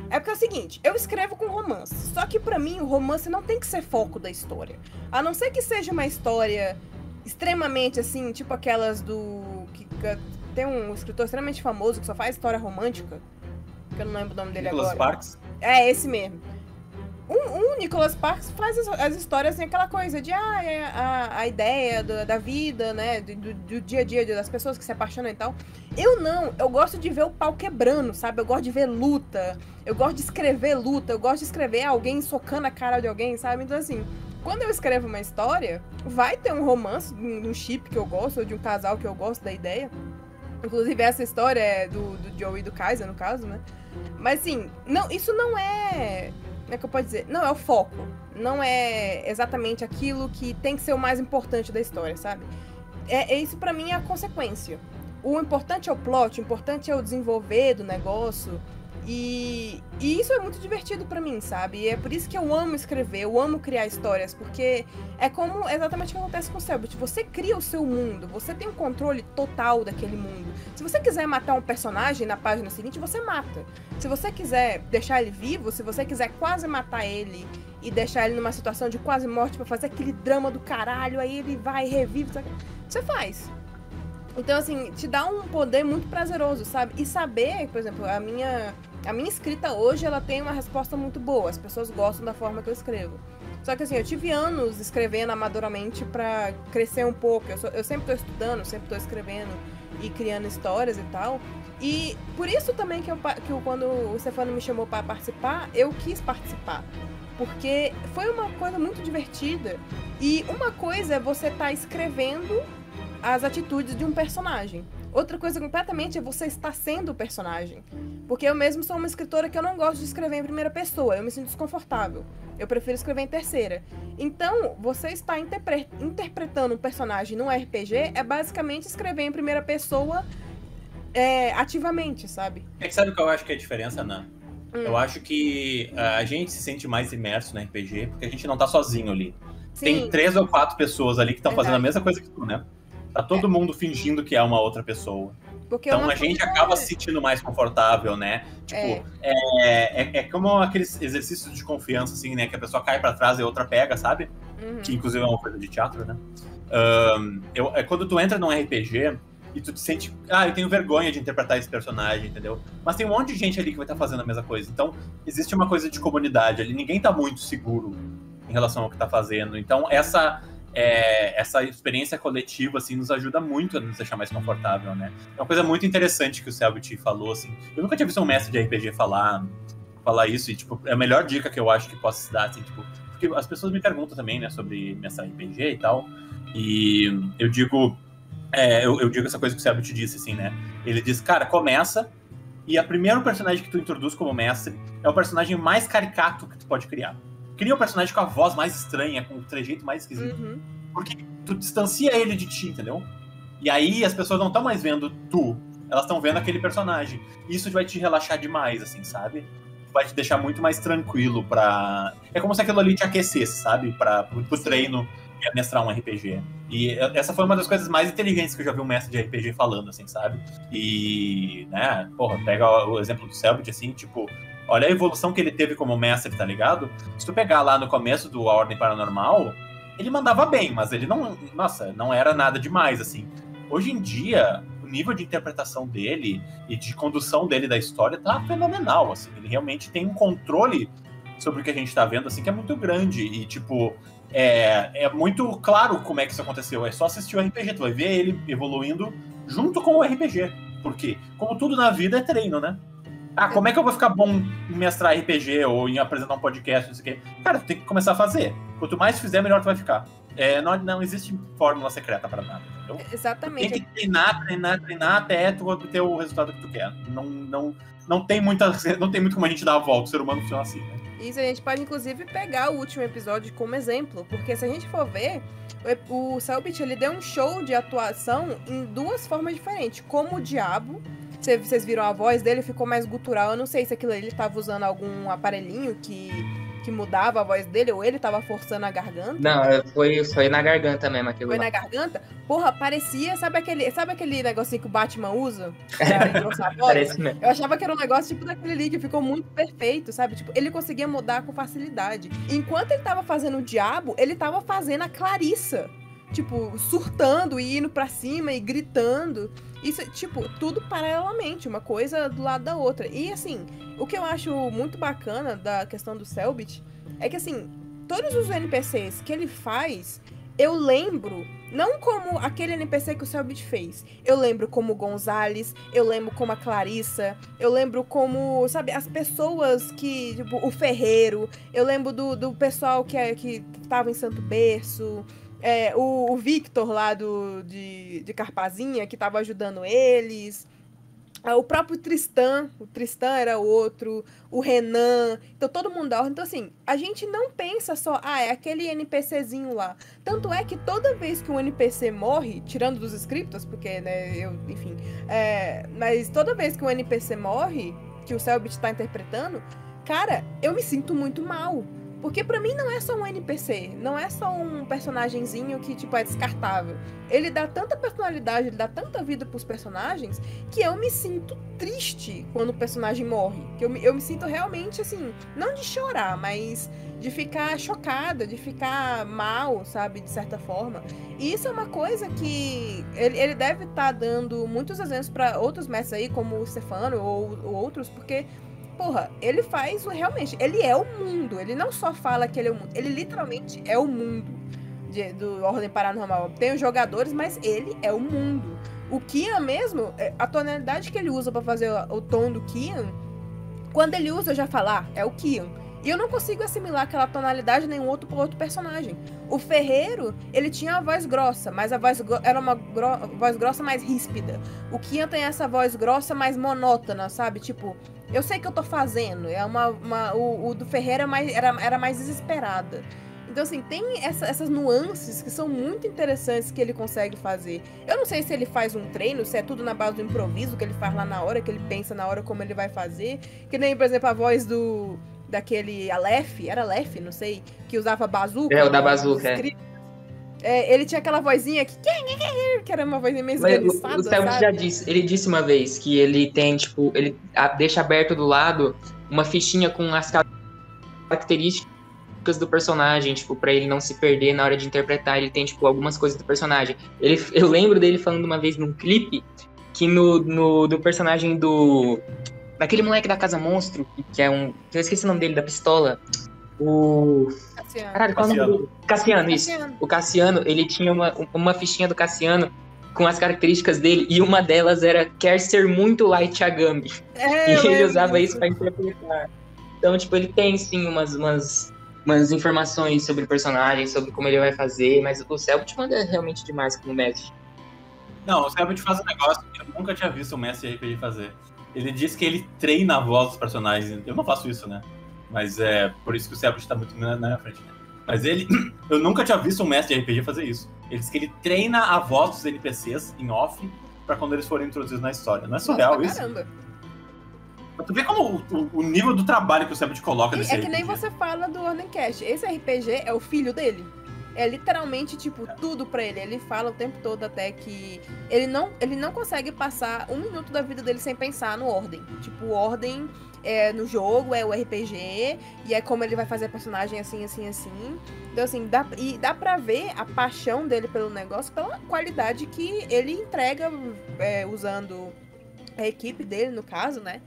É porque é o seguinte, eu escrevo com romance. Só que pra mim, o romance não tem que ser foco da história. A não ser que seja uma história extremamente assim, tipo aquelas que tem um escritor extremamente famoso que só faz história romântica. Que eu não lembro o nome dele Nicholas agora. Sparks? É, esse mesmo. O Nicholas Sparks faz as histórias assim, aquela coisa de a ideia da vida, né? Do dia a dia das pessoas que se apaixonam e tal. Eu gosto de ver o pau quebrando, sabe? Eu gosto de ver luta, eu gosto de escrever luta, eu gosto de escrever alguém socando a cara de alguém, sabe? Então assim, quando eu escrevo uma história, vai ter um romance, um chip que eu gosto, ou de um casal que eu gosto da ideia. Inclusive essa história é do Joe e do Kaiser, no caso, né? Mas assim, isso não é... Como é que eu posso dizer? Não é o foco. Não é exatamente aquilo que tem que ser o mais importante da história, sabe? Isso pra mim é a consequência. O importante é o plot, o importante é o desenvolver do negócio. E isso é muito divertido pra mim, sabe? E é por isso que eu amo escrever, eu amo criar histórias, porque é como exatamente o que acontece com o Selbit. Você cria o seu mundo, você tem o controle total daquele mundo. Se você quiser matar um personagem na página seguinte, você mata. Se você quiser deixar ele vivo, se você quiser quase matar ele e deixar ele numa situação de quase morte pra fazer aquele drama do caralho, aí ele vai e revive, você faz. Então, assim, te dá um poder muito prazeroso, sabe? E saber, por exemplo, a minha escrita hoje, ela tem uma resposta muito boa. As pessoas gostam da forma que eu escrevo. Só que, assim, eu tive anos escrevendo amadoramente pra crescer um pouco. Eu sempre tô estudando, sempre tô escrevendo e criando histórias e tal. E por isso também que quando o Stefano me chamou pra participar, eu quis participar. Porque foi uma coisa muito divertida. E uma coisa é você estar escrevendo as atitudes de um personagem. Outra coisa completamente é você estar sendo o personagem. Porque eu mesmo sou uma escritora que eu não gosto de escrever em primeira pessoa. Eu me sinto desconfortável. Eu prefiro escrever em terceira. Então, você estar interpretando um personagem num RPG é basicamente escrever em primeira pessoa ativamente, sabe? É que sabe o que eu acho que é a diferença, Ana? Eu acho que a gente se sente mais imerso no RPG porque a gente não tá sozinho ali. Sim. Tem 3 ou 4 pessoas ali que estão fazendo a mesma coisa que tu, né? Tá todo mundo fingindo que é uma outra pessoa. Porque então a gente acaba se sentindo mais confortável, né? Tipo, é como aqueles exercícios de confiança, assim, né? Que a pessoa cai pra trás e a outra pega, sabe? Que inclusive é uma coisa de teatro, né? Quando tu entra num RPG e tu te sente... eu tenho vergonha de interpretar esse personagem, entendeu? Mas tem um monte de gente ali que vai estar fazendo a mesma coisa. Então, existe uma coisa de comunidade ali. Ninguém tá muito seguro em relação ao que tá fazendo. Então, essa experiência coletiva, assim, nos ajuda muito a nos deixar mais confortável, né? É uma coisa muito interessante que o Selbit falou, assim. Eu nunca tinha visto um mestre de RPG falar isso, e, tipo, é a melhor dica que eu acho que posso se dar, assim, tipo... Porque as pessoas me perguntam também, né, sobre mestrar RPG e tal, e eu digo essa coisa que o Selbit disse, assim, né? Ele diz, cara, começa, e o primeiro personagem que tu introduz como mestre é o personagem mais caricato que tu pode criar. Cria um personagem com a voz mais estranha, com o trejeito mais esquisito. Porque tu distancia ele de ti, entendeu? E aí as pessoas não estão mais vendo tu, elas estão vendo aquele personagem. Isso vai te relaxar demais, assim, sabe? Vai te deixar muito mais tranquilo pra... É como se aquilo ali te aquecesse, sabe? Pro treino e mestrar um RPG. E essa foi uma das coisas mais inteligentes que eu já vi um mestre de RPG falando, assim, sabe? E, né, porra, pega o exemplo do Selbit, assim, tipo... Olha a evolução que ele teve como mestre, tá ligado? Se tu pegar lá no começo do A Ordem Paranormal, ele mandava bem, mas ele não era nada demais, assim. Hoje em dia, o nível de interpretação dele e de condução dele da história tá fenomenal, assim. Ele realmente tem um controle sobre o que a gente tá vendo, assim, que é muito grande. E, tipo, é muito claro como é que isso aconteceu. É só assistir o RPG, tu vai ver ele evoluindo junto com o RPG. Por quê? Como tudo na vida é treino, né? Como é que eu vou ficar bom em mestrar RPG ou em apresentar um podcast, não sei o quê? Cara, tu tem que começar a fazer. Quanto mais tu fizer, melhor tu vai ficar. Não existe fórmula secreta para nada, entendeu? Exatamente. Tu tem que treinar até tu obter o resultado que tu quer. Não tem muito como a gente dar a volta, o ser humano funciona assim, né? Isso, a gente pode, inclusive, pegar o último episódio como exemplo, porque se a gente for ver, o Selbit, ele deu um show de atuação em 2 formas diferentes, como o diabo. Vocês viram a voz dele, ficou mais gutural. Eu não sei se aquilo ele tava usando algum aparelhinho que mudava a voz dele, ou ele tava forçando a garganta. Não, foi na garganta mesmo aquilo. Foi na garganta? Porra, parecia... Sabe aquele negocinho que o Batman usa? Pra engrossar a voz? Parece mesmo. Eu achava que era um negócio tipo daquele ali, que ficou muito perfeito, sabe? Tipo, ele conseguia mudar com facilidade. Enquanto ele tava fazendo o diabo, ele tava fazendo a Clarissa. Tipo, surtando e indo pra cima e gritando. Isso, tipo, tudo paralelamente, uma coisa do lado da outra. E, assim, o que eu acho muito bacana da questão do Selbit é que, assim, todos os NPCs que ele faz, eu lembro, não como aquele NPC que o Selbit fez. Eu lembro como o Gonzales, eu lembro como a Clarissa, eu lembro como, sabe, as pessoas que, tipo, o Ferreiro, eu lembro do pessoal que tava em Santo Berço... o Victor lá de Carpazinha, que tava ajudando eles. O próprio Tristan. O Tristan era outro. O Renan. Então, todo mundo da ordem. Então, assim, a gente não pensa só... é aquele NPCzinho lá. Tanto é que toda vez que um NPC morre, tirando dos scriptos, porque, né, enfim... mas toda vez que um NPC morre, que o Selbit tá interpretando, cara, eu me sinto muito mal. Porque pra mim não é só um NPC, não é só um personagenzinho que, tipo, é descartável. Ele dá tanta personalidade, ele dá tanta vida pros personagens, que eu me sinto triste quando o personagem morre. Que eu me sinto realmente, assim, não de chorar, mas de ficar chocada, de ficar mal, sabe, de certa forma. E isso é uma coisa que ele deve estar dando muitos exemplos pra outros mestres aí, como o Stefano ou outros, porque... Porra, ele faz realmente, ele é o mundo, ele não só fala que ele é o mundo, ele literalmente é o mundo do Ordem Paranormal. Tem os jogadores, mas ele é o mundo. O Kian mesmo, a tonalidade que ele usa pra fazer o tom do Kian, quando ele usa, eu já falo, é o Kian. E eu não consigo assimilar aquela tonalidade nenhum outro personagem. O Ferreiro, ele tinha a voz grossa, mas a voz era uma voz grossa mais ríspida. O Kian tem essa voz grossa mais monótona, sabe? Tipo, eu sei o que eu tô fazendo. O do Ferreiro era mais desesperada. Então, assim, tem essas nuances que são muito interessantes que ele consegue fazer. Eu não sei se ele faz um treino, se é tudo na base do improviso que ele faz lá na hora, que ele pensa na hora como ele vai fazer. Que nem, por exemplo, a voz daquele Aleph, era Aleph, não sei, que usava bazuca. É, o da bazuca, ele tinha aquela vozinha que era uma vozinha meio esganiçada, o Selbit já disse, ele disse uma vez que ele tem, tipo, ele deixa aberto do lado uma fichinha com as características do personagem, tipo, pra ele não se perder na hora de interpretar. Ele tem, tipo, algumas coisas do personagem. Eu lembro dele falando uma vez num clipe que do personagem daquele moleque da Casa Monstro, que é eu esqueci o nome dele, da pistola. Cassiano. Caralho, qual é o nome dele? Cassiano, isso. O Cassiano, ele tinha uma fichinha do Cassiano com as características dele, e uma delas era quer ser muito Light Yagami. E ele usava isso pra interpretar. Então, tipo, ele tem, sim, umas informações sobre o personagem, sobre como ele vai fazer, mas o Selbit manda realmente demais como mestre. Não, o Selbit faz um negócio que eu nunca tinha visto um mestre de RPG fazer. Ele diz que ele treina a voz dos personagens. Eu não faço isso, né? Mas é por isso que o Selbit tá muito na minha frente. Né? Mas eu nunca tinha visto um mestre de RPG fazer isso. Ele diz que ele treina a voz dos NPCs em off pra quando eles forem introduzidos na história. Não é surreal isso? Caramba. Tu vê como o nível do trabalho que o Selbit coloca nesse RPG. É que nem você fala do Ordencast. Esse RPG é o filho dele. É literalmente, tipo, tudo pra ele. Ele fala o tempo todo até que ele não consegue passar um minuto da vida dele sem pensar no Ordem. Tipo, o Ordem no jogo é o RPG e é como ele vai fazer a personagem assim, assim, assim. Então, assim, dá pra ver a paixão dele pelo negócio, pela qualidade que ele entrega usando a equipe dele, no caso, né?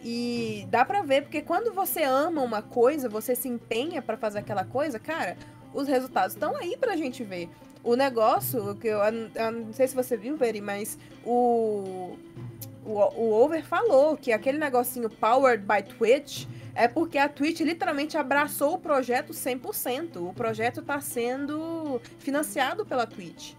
E dá pra ver, porque quando você ama uma coisa, você se empenha pra fazer aquela coisa, cara, os resultados estão aí pra gente ver. O negócio, que eu não sei se você viu, Veri, mas o Over falou que aquele negocinho Powered by Twitch é porque a Twitch literalmente abraçou o projeto 100%. O projeto tá sendo financiado pela Twitch.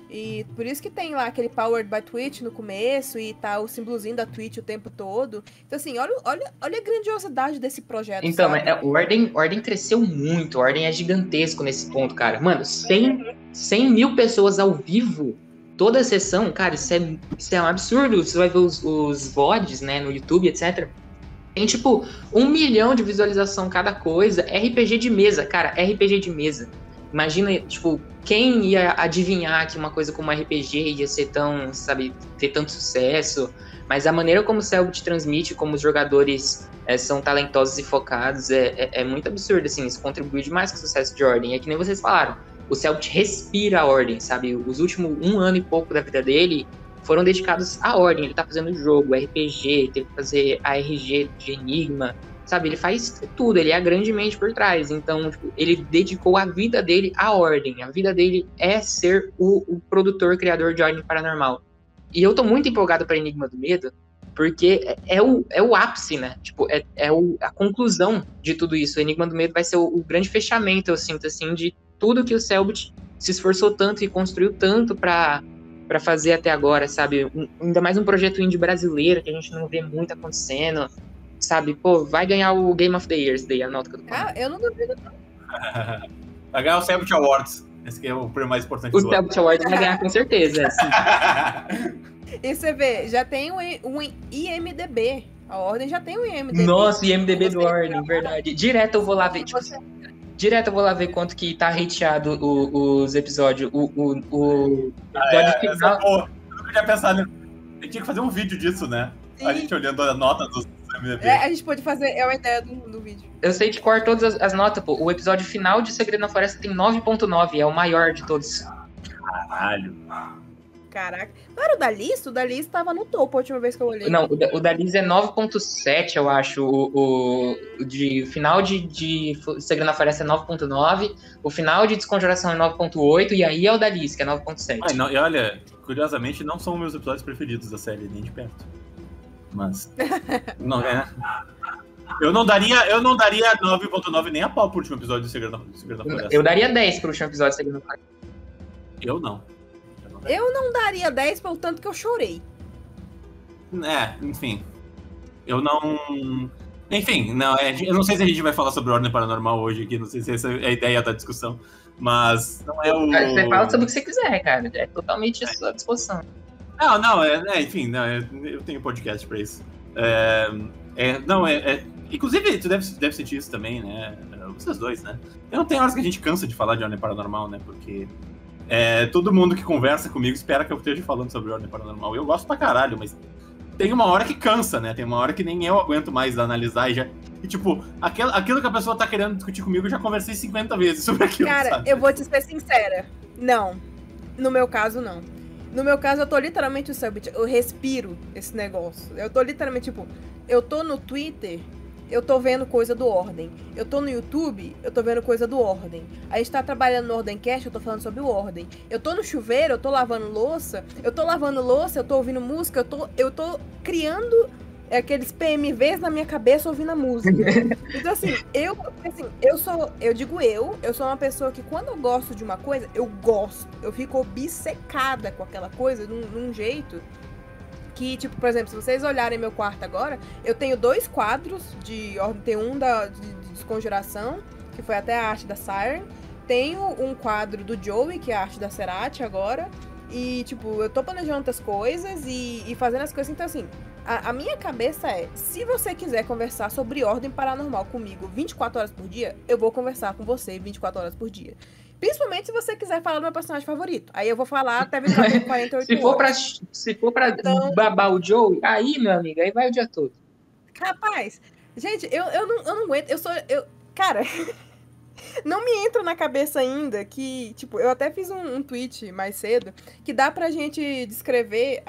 E por isso que tem lá aquele Powered by Twitch no começo e tá o símbolozinho da Twitch o tempo todo. Então, assim, olha a grandiosidade desse projeto. Então, sabe? o Ordem cresceu muito. O Ordem é gigantesco nesse ponto, cara. Mano, 100 mil pessoas ao vivo, toda a sessão, cara, isso é um absurdo. Você vai ver os VODs, né, no YouTube, etc. Tem, tipo, 1 milhão de visualização cada coisa. RPG de mesa, cara, RPG de mesa. Imagina, tipo, quem ia adivinhar que uma coisa como RPG ia ser tão, sabe, ter tanto sucesso, mas a maneira como o Selbit transmite, como os jogadores são talentosos e focados, é muito absurdo, assim, isso contribui demais com o sucesso de Ordem. É que nem vocês falaram, o Selbit respira a Ordem, sabe, os últimos 1 ano e pouco da vida dele foram dedicados à Ordem. Ele tá fazendo jogo, RPG, teve que fazer ARG de Enigma, sabe, ele faz tudo, ele é a grande mente por trás. Então, tipo, ele dedicou a vida dele à Ordem. A vida dele é ser o produtor, criador de Ordem Paranormal. E eu tô muito empolgado pra Enigma do Medo, porque é o ápice, né? Tipo, a conclusão de tudo isso. O Enigma do Medo vai ser o grande fechamento, eu sinto, assim, de tudo que o Selbit se esforçou tanto e construiu tanto pra fazer até agora, sabe? Ainda mais um projeto indie brasileiro, que a gente não vê muito acontecendo. Sabe, pô, vai ganhar o Game of the Year, daí a nota que eu tô falando. Eu não duvido, não. Vai ganhar o Selbit Awards. Esse que é o prêmio mais importante do ano. O Selbit Awards vai ganhar com certeza, sim. E você vê, já tem um IMDB. A Ordem já tem um IMDB. Nossa, IMDB do Ordem, verdade. Direto eu vou lá ver, tipo, direto eu vou lá ver quanto que tá hateado os episódios. O episódio final. Porra, eu nunca tinha pensado. A gente tinha que fazer um vídeo disso, né? Sim. A gente olhando a nota dos MDB. A gente pode fazer, é uma ideia do vídeo. Eu sei de cor todas as notas, pô. O episódio final de Segredo na Floresta tem 9.9, é o maior de todos. Caralho. Caraca. Não era o da Liz? O da Liz tava no topo a última vez que eu olhei. Não, o da Liz é 9.7, eu acho. O de final de Segredo na Floresta é 9.9. O final de Desconjuração é 9.8. E aí é o da Liz, que é 9.7. E olha, curiosamente, não são meus episódios preferidos da série, nem de perto. Mas. Não é. Eu não daria 9.9 nem a pau pro último episódio do Segredo da Floresta. Eu daria 10 pro último episódio do Segredo da Floresta. Eu não. Eu não daria 10 pelo tanto que eu chorei. Enfim. Eu não... Enfim, não, eu não sei se a gente vai falar sobre Ordem Paranormal hoje aqui, não sei se essa é a ideia da discussão, mas não é o... Você fala sobre o que você quiser, cara, é totalmente à sua disposição. Enfim, eu tenho podcast pra isso. Inclusive, tu deve sentir isso também, né? Vocês dois, né? Eu não tenho horas que a gente cansa de falar de Ordem Paranormal, né? Porque todo mundo que conversa comigo espera que eu esteja falando sobre Ordem Paranormal. Eu gosto pra caralho, mas tem uma hora que cansa, né? Tem uma hora que nem eu aguento mais analisar e tipo, aquilo que a pessoa tá querendo discutir comigo, eu já conversei 50 vezes sobre aquilo, cara, sabe? Eu vou te ser sincera. Não. No meu caso, não. No meu caso, eu tô literalmente, eu respiro esse negócio. Eu tô literalmente, tipo, eu tô no Twitter, eu tô vendo coisa do Ordem. Eu tô no YouTube, eu tô vendo coisa do Ordem. A gente tá trabalhando no Ordemcast, eu tô falando sobre o Ordem. Eu tô no chuveiro, eu tô lavando louça, eu tô ouvindo música, eu tô criando aqueles PMVs na minha cabeça ouvindo a música. Então, assim, eu sou uma pessoa que quando eu gosto de uma coisa, eu gosto. Eu fico obcecada com aquela coisa, num jeito que, tipo, por exemplo, se vocês olharem meu quarto agora, eu tenho 2 quadros de Ordem, tem um de Desconjuração, que foi até a arte da Siren, tenho um quadro do Joey, que é a arte da Cerati agora, e, tipo, eu tô planejando outras coisas e fazendo as coisas, então, assim, a minha cabeça se você quiser conversar sobre Ordem Paranormal comigo 24 horas por dia, eu vou conversar com você 24 horas por dia. Principalmente se você quiser falar do meu personagem favorito. Aí eu vou falar até 48 horas. Se for pra babar o Joey, aí, meu amigo, aí vai o dia todo. Rapaz, gente, eu não aguento. Cara, não me entra na cabeça ainda que, tipo, eu até fiz um tweet mais cedo que dá pra gente descrever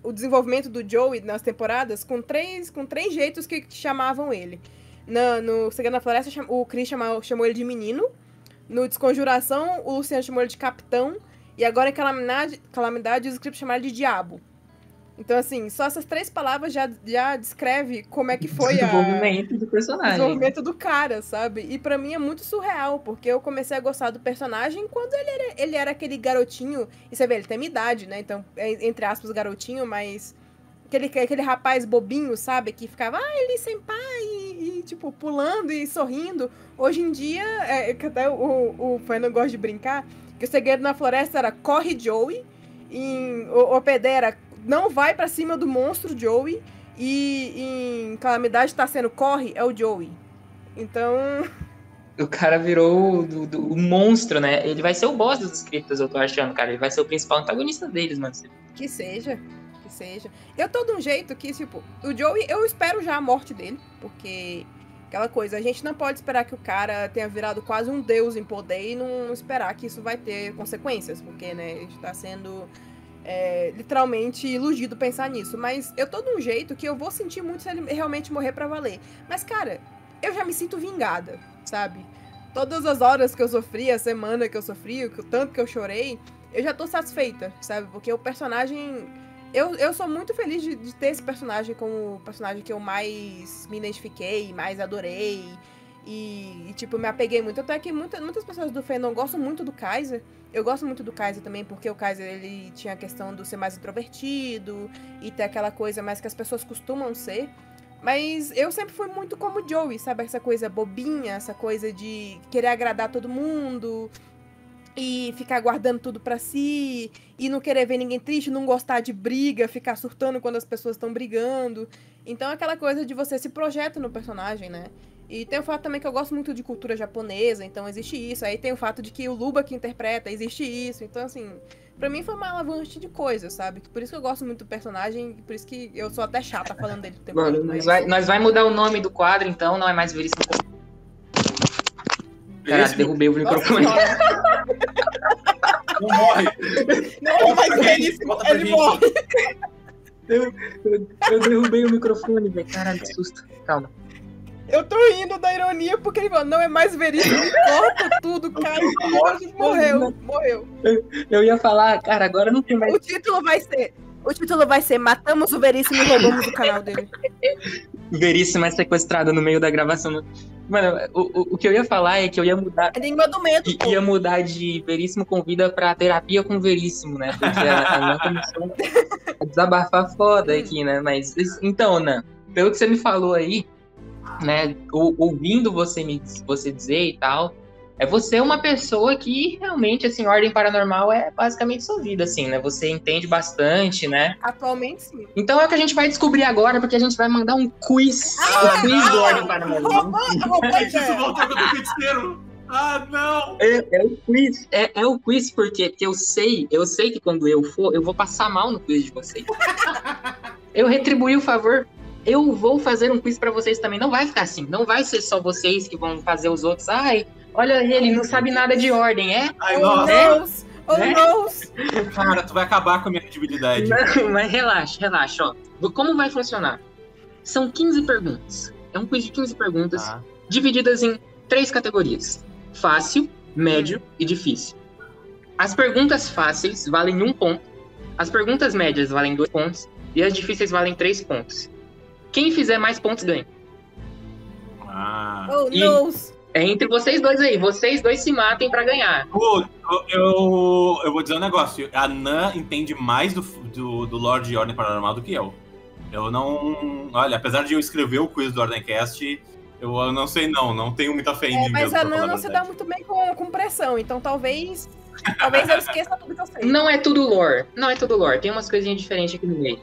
o desenvolvimento do Joey nas temporadas com três jeitos que chamavam ele. No Segredo da Floresta, o Chris chamou ele de menino. No Desconjuração, o Luciano chamou ele de capitão. E agora em Calamidade, os scripts chamaram ele de diabo. Então, assim, só essas 3 palavras já descreve como é que foi o desenvolvimento do personagem. O desenvolvimento do cara, sabe? E pra mim é muito surreal, porque eu comecei a gostar do personagem quando ele era aquele garotinho. E você vê, ele tem minha idade, né? Então, entre aspas, garotinho, mas... Aquele rapaz bobinho, sabe? Que ficava, ele sem pai, e tipo, pulando e sorrindo. Hoje em dia, até o Fernando gosta de brincar, que o Segredo na Floresta era corre Joey, o PD era não vai pra cima do monstro Joey, e em Calamidade tá sendo corre, é o Joey. Então... O cara virou o monstro, né? Ele vai ser o boss dos scripts, eu tô achando, cara. Ele vai ser o principal antagonista deles, mano. Que seja. Eu tô de um jeito que, tipo, o Joey, eu espero já a morte dele, porque aquela coisa, a gente não pode esperar que o cara tenha virado quase um deus em poder e não esperar que isso vai ter consequências, porque, né, a gente tá sendo literalmente iludido pensar nisso, mas eu tô de um jeito que eu vou sentir muito se ele realmente morrer pra valer. Mas, cara, eu já me sinto vingada, sabe? Todas as horas que eu sofri, a semana que eu sofri, o tanto que eu chorei, eu já tô satisfeita, sabe? Porque o personagem... Eu sou muito feliz de ter esse personagem como o personagem que eu mais me identifiquei, mais adorei. E tipo, me apeguei muito. Até que muitas pessoas do fandom gostam muito do Kaiser. Eu gosto muito do Kaiser também, porque o Kaiser, ele tinha a questão de ser mais introvertido e ter aquela coisa mais que as pessoas costumam ser. Mas eu sempre fui muito como o Joey, sabe? Essa coisa bobinha, essa coisa de querer agradar todo mundo... E ficar guardando tudo pra si, e não querer ver ninguém triste, não gostar de briga, ficar surtando quando as pessoas estão brigando. Então, aquela coisa de você se projeta no personagem, né? E tem o fato também que eu gosto muito de cultura japonesa, então existe isso. Aí tem o fato de que o Luba que interpreta, existe isso. Então, assim, pra mim foi uma alavanche de coisas, sabe? Por isso que eu gosto muito do personagem, por isso que eu sou até chata falando dele o tempo todo. Mano, nós vai mudar o nome do quadro, então, não é mais Veríssimo. Caralho, derrubei o microfone. Não morre. Não, mas Veríssimo, ele morre. Eu derrubei o microfone, velho. Caralho, que susto. Calma. Eu tô rindo da ironia porque ele falou, não é mais Veríssimo, corta tudo, cara. Morreu. Eu ia falar, cara, agora não tem mais... O título vai ser O título vai ser Matamos o Veríssimo e roubamos o canal dele. Veríssimo é sequestrado no meio da gravação. Mano, o que eu ia falar é que eu ia mudar. É língua do medo. Ia mudar de Veríssimo Convida pra Terapia com Veríssimo, né? Porque a Nan começou a desabafar foda aqui, né? Mas, então, Nan, pelo que você me falou aí, né? Ouvindo você dizer e tal, você é uma pessoa que realmente, assim, Ordem Paranormal é basicamente sua vida, assim, né? Você entende bastante, né? Atualmente, sim. Então é o que a gente vai descobrir agora, porque a gente vai mandar um quiz. Um quiz do Ordem Paranormal. Isso voltou com o feiticeiro. Ah, não! É o quiz. É o quiz porque eu sei que quando eu for, eu vou passar mal no quiz de vocês. Eu retribuí o favor. Eu vou fazer um quiz pra vocês também. Não vai ficar assim. Não vai ser só vocês que vão fazer os outros. Ai, olha ele, não sabe nada de ordem, é? Ai, nossa. Deus! Oh, né? Deus! Cara, tu vai acabar com a minha credibilidade. Não, mas relaxa, ó. Como vai funcionar? São 15 perguntas. É um quiz de 15 perguntas, divididas em 3 categorias. Fácil, médio e difícil. As perguntas fáceis valem 1 ponto. As perguntas médias valem 2 pontos. E as difíceis valem 3 pontos. Quem fizer mais pontos ganha. Oh, Deus! É entre vocês dois aí. Vocês dois se matem pra ganhar. Eu vou dizer um negócio. A Nan entende mais do Lorde de Ordem Paranormal do que eu. Eu não... Olha, apesar de eu escrever o quiz do Ordemcast, eu não sei não tenho muita fé em mim mas mesmo. Mas a Nan não se dá muito bem com pressão, então talvez eu esqueça tudo que eu sei. Não é tudo lore. Tem umas coisinhas diferentes aqui no meio.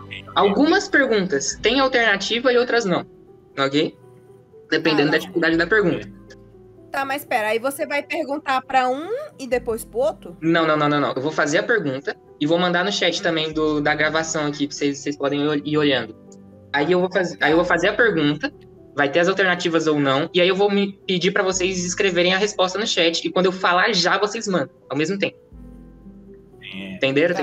Okay. Algumas perguntas têm alternativa e outras não. Ok? Dependendo da dificuldade da pergunta. Tá, mas espera, aí você vai perguntar pra um e depois pro outro? Não. Eu vou fazer a pergunta e vou mandar no chat também da gravação aqui, pra vocês podem ir olhando. Aí eu vou fazer a pergunta, vai ter as alternativas ou não, e aí eu vou me pedir pra vocês escreverem a resposta no chat, e quando eu falar já, vocês mandam, ao mesmo tempo. Entenderam?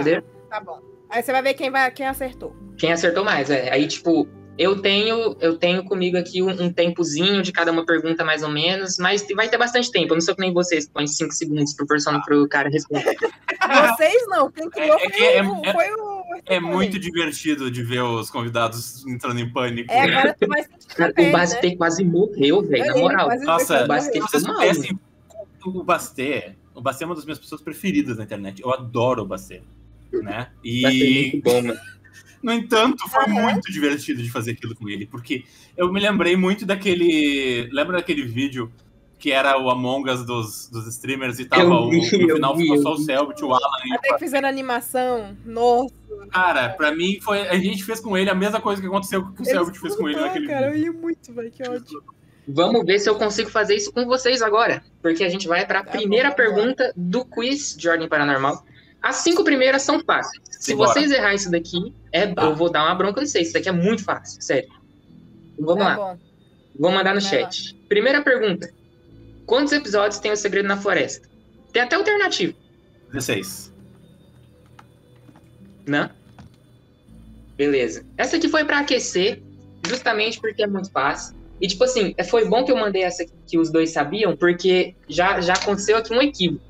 Tá bom. Aí você vai ver quem acertou. Quem acertou mais, Aí, tipo, eu tenho comigo aqui um tempozinho de cada uma pergunta, mais ou menos, mas vai ter bastante tempo. Eu não sou que nem vocês, que põem 5 segundos pro cara responder. Vocês não, quem criou foi o... É muito divertido de ver os convidados entrando em pânico. Agora tu vai sentir cara, o Bastê quase morreu, velho, na moral. Nossa, o Bastê vocês soubessem, o Bastê é uma das minhas pessoas preferidas na internet. Eu adoro o Bastê, né? E... Bastê é muito bom, mano. No entanto, foi muito divertido de fazer aquilo com ele, porque eu me lembrei muito daquele... Lembra daquele vídeo que era o Among Us dos streamers e tava no final ficou só o Selbit, o Alan... Até que fizeram animação, nossa... Cara, pra mim, a gente fez com ele a mesma coisa que aconteceu que o Selbit fez com ele naquele vídeo. Eu ia muito, velho, que ódio. Vamos ver se eu consigo fazer isso com vocês agora, porque a gente vai pra primeira pergunta do quiz de Ordem Paranormal. As 5 primeiras são fáceis. Se vocês errar isso daqui, eu vou dar uma bronca de vocês. Isso daqui é muito fácil, sério. Vamos lá. Bom. Vou mandar no chat. Primeira pergunta. Quantos episódios tem O Segredo na Floresta? Tem até alternativo. 16. Não? Beleza. Essa aqui foi pra aquecer, justamente porque é muito fácil. E, tipo assim, foi bom que eu mandei essa aqui, que os dois sabiam, porque já aconteceu aqui um equívoco.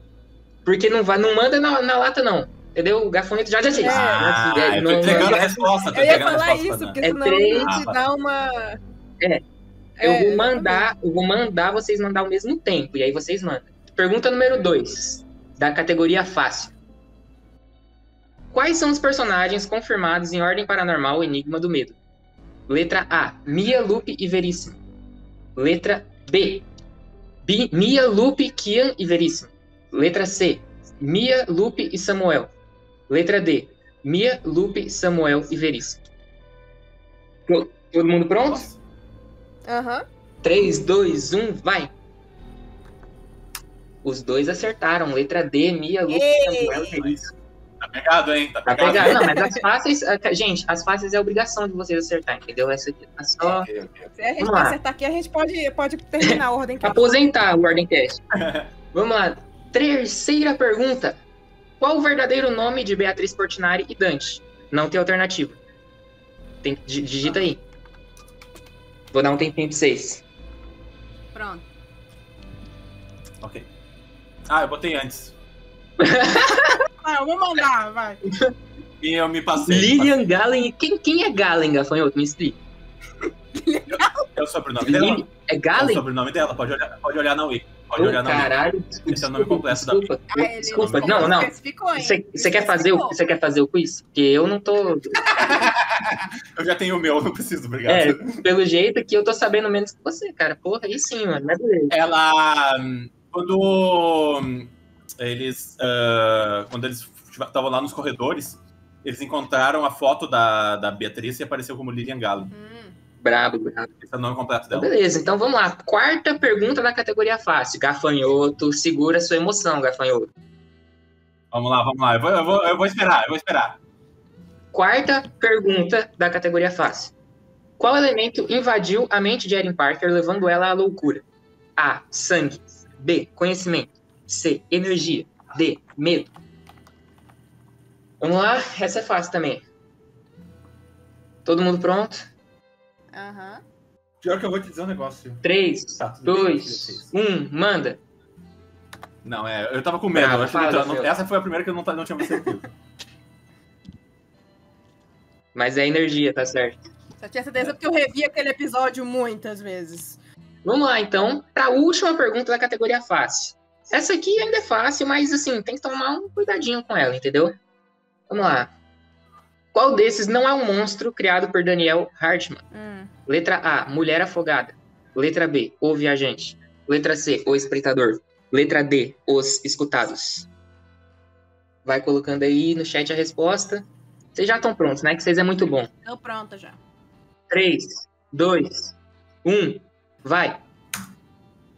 Porque não manda na lata, não. Entendeu? O gafanhoto já disse. Eu tô entregando a resposta. Eu ia falar isso, porque senão te dá uma... Eu vou mandar vocês mandar ao mesmo tempo. E aí vocês mandam. Pergunta número 2, da categoria fácil. Quais são os personagens confirmados em Ordem Paranormal Enigma do Medo? Letra A, Mia, Lupe e Veríssimo. Letra B, Mia, Lupe, Kian e Veríssimo. Letra C, Mia, Lupe e Samuel. Letra D, Mia, Lupe, Samuel e Veríssimo. Todo mundo pronto? Aham. 3, 2, 1, vai! Os dois acertaram. Letra D, Mia, Lupe, Samuel e Veríssimo. Tá pegado, hein? Tá pegado. Não, mas as fáceis... Gente, as fáceis é obrigação de vocês acertar, entendeu? Essa aqui é só... Se a gente acertar aqui, a gente pode terminar a Ordem. Aposentar o Ordemcast. Vamos lá. Terceira pergunta. Qual o verdadeiro nome de Beatriz Portinari e Dante? Não tem alternativa. Digita aí. Vou dar um tempinho pra vocês. Pronto. Ok. Eu botei antes. Eu vou mandar, vai. E eu me passei. Lilian Gallen. Quem é Gallen, Gafanhoto? Me explica. É o sobrenome dela. É É o Gallen? sobrenome dela. Pode olhar na Wiki. Pode olhar na Wiki. Caralho, Esse é o nome completo da desculpa. Ele Desculpa, não não. especificou, hein? Você quer fazer o quiz? Porque eu não tô. Eu já tenho o meu, não preciso, obrigado. Pelo jeito que eu tô sabendo menos que você, cara. Porra, aí sim, mano. Mas beleza. Ela. Quando eles estavam lá nos corredores, eles encontraram a foto da Beatriz e apareceu como Lilian Gallen. Brabo. Esse é o nome completo Então, dela. beleza, então vamos lá. Quarta pergunta da categoria fácil. Gafanhoto, segura sua emoção, Gafanhoto. Vamos lá. Eu vou esperar. Quarta pergunta da categoria fácil. Qual elemento invadiu a mente de Erin Parker, levando ela à loucura? A. Sangue. B. Conhecimento. C. Energia. D. Medo. Vamos lá, essa é fácil também. Todo mundo pronto? Aham. Pior que eu vou te dizer um negócio. 3, Tá, tudo bem, 2, 1, manda. Não, eu tava com medo. Bravo, Eu fala, não- Fel. essa foi a primeira que eu não tinha mais certeza. Mas é energia, tá certo. Eu tinha certeza porque eu revi aquele episódio muitas vezes. Vamos lá, então, para a última pergunta da categoria fácil. Essa aqui ainda é fácil, mas assim, tem que tomar um cuidadinho com ela, entendeu? Vamos lá. Qual desses não é um monstro criado por Daniel Hartman? Letra A, mulher afogada. Letra B, o viajante. Letra C, o espreitador. Letra D, os escutados. Vai colocando aí no chat a resposta. Vocês já estão prontos, né? Que vocês é muito bom. Tô pronta já. 3, 2, 1, vai.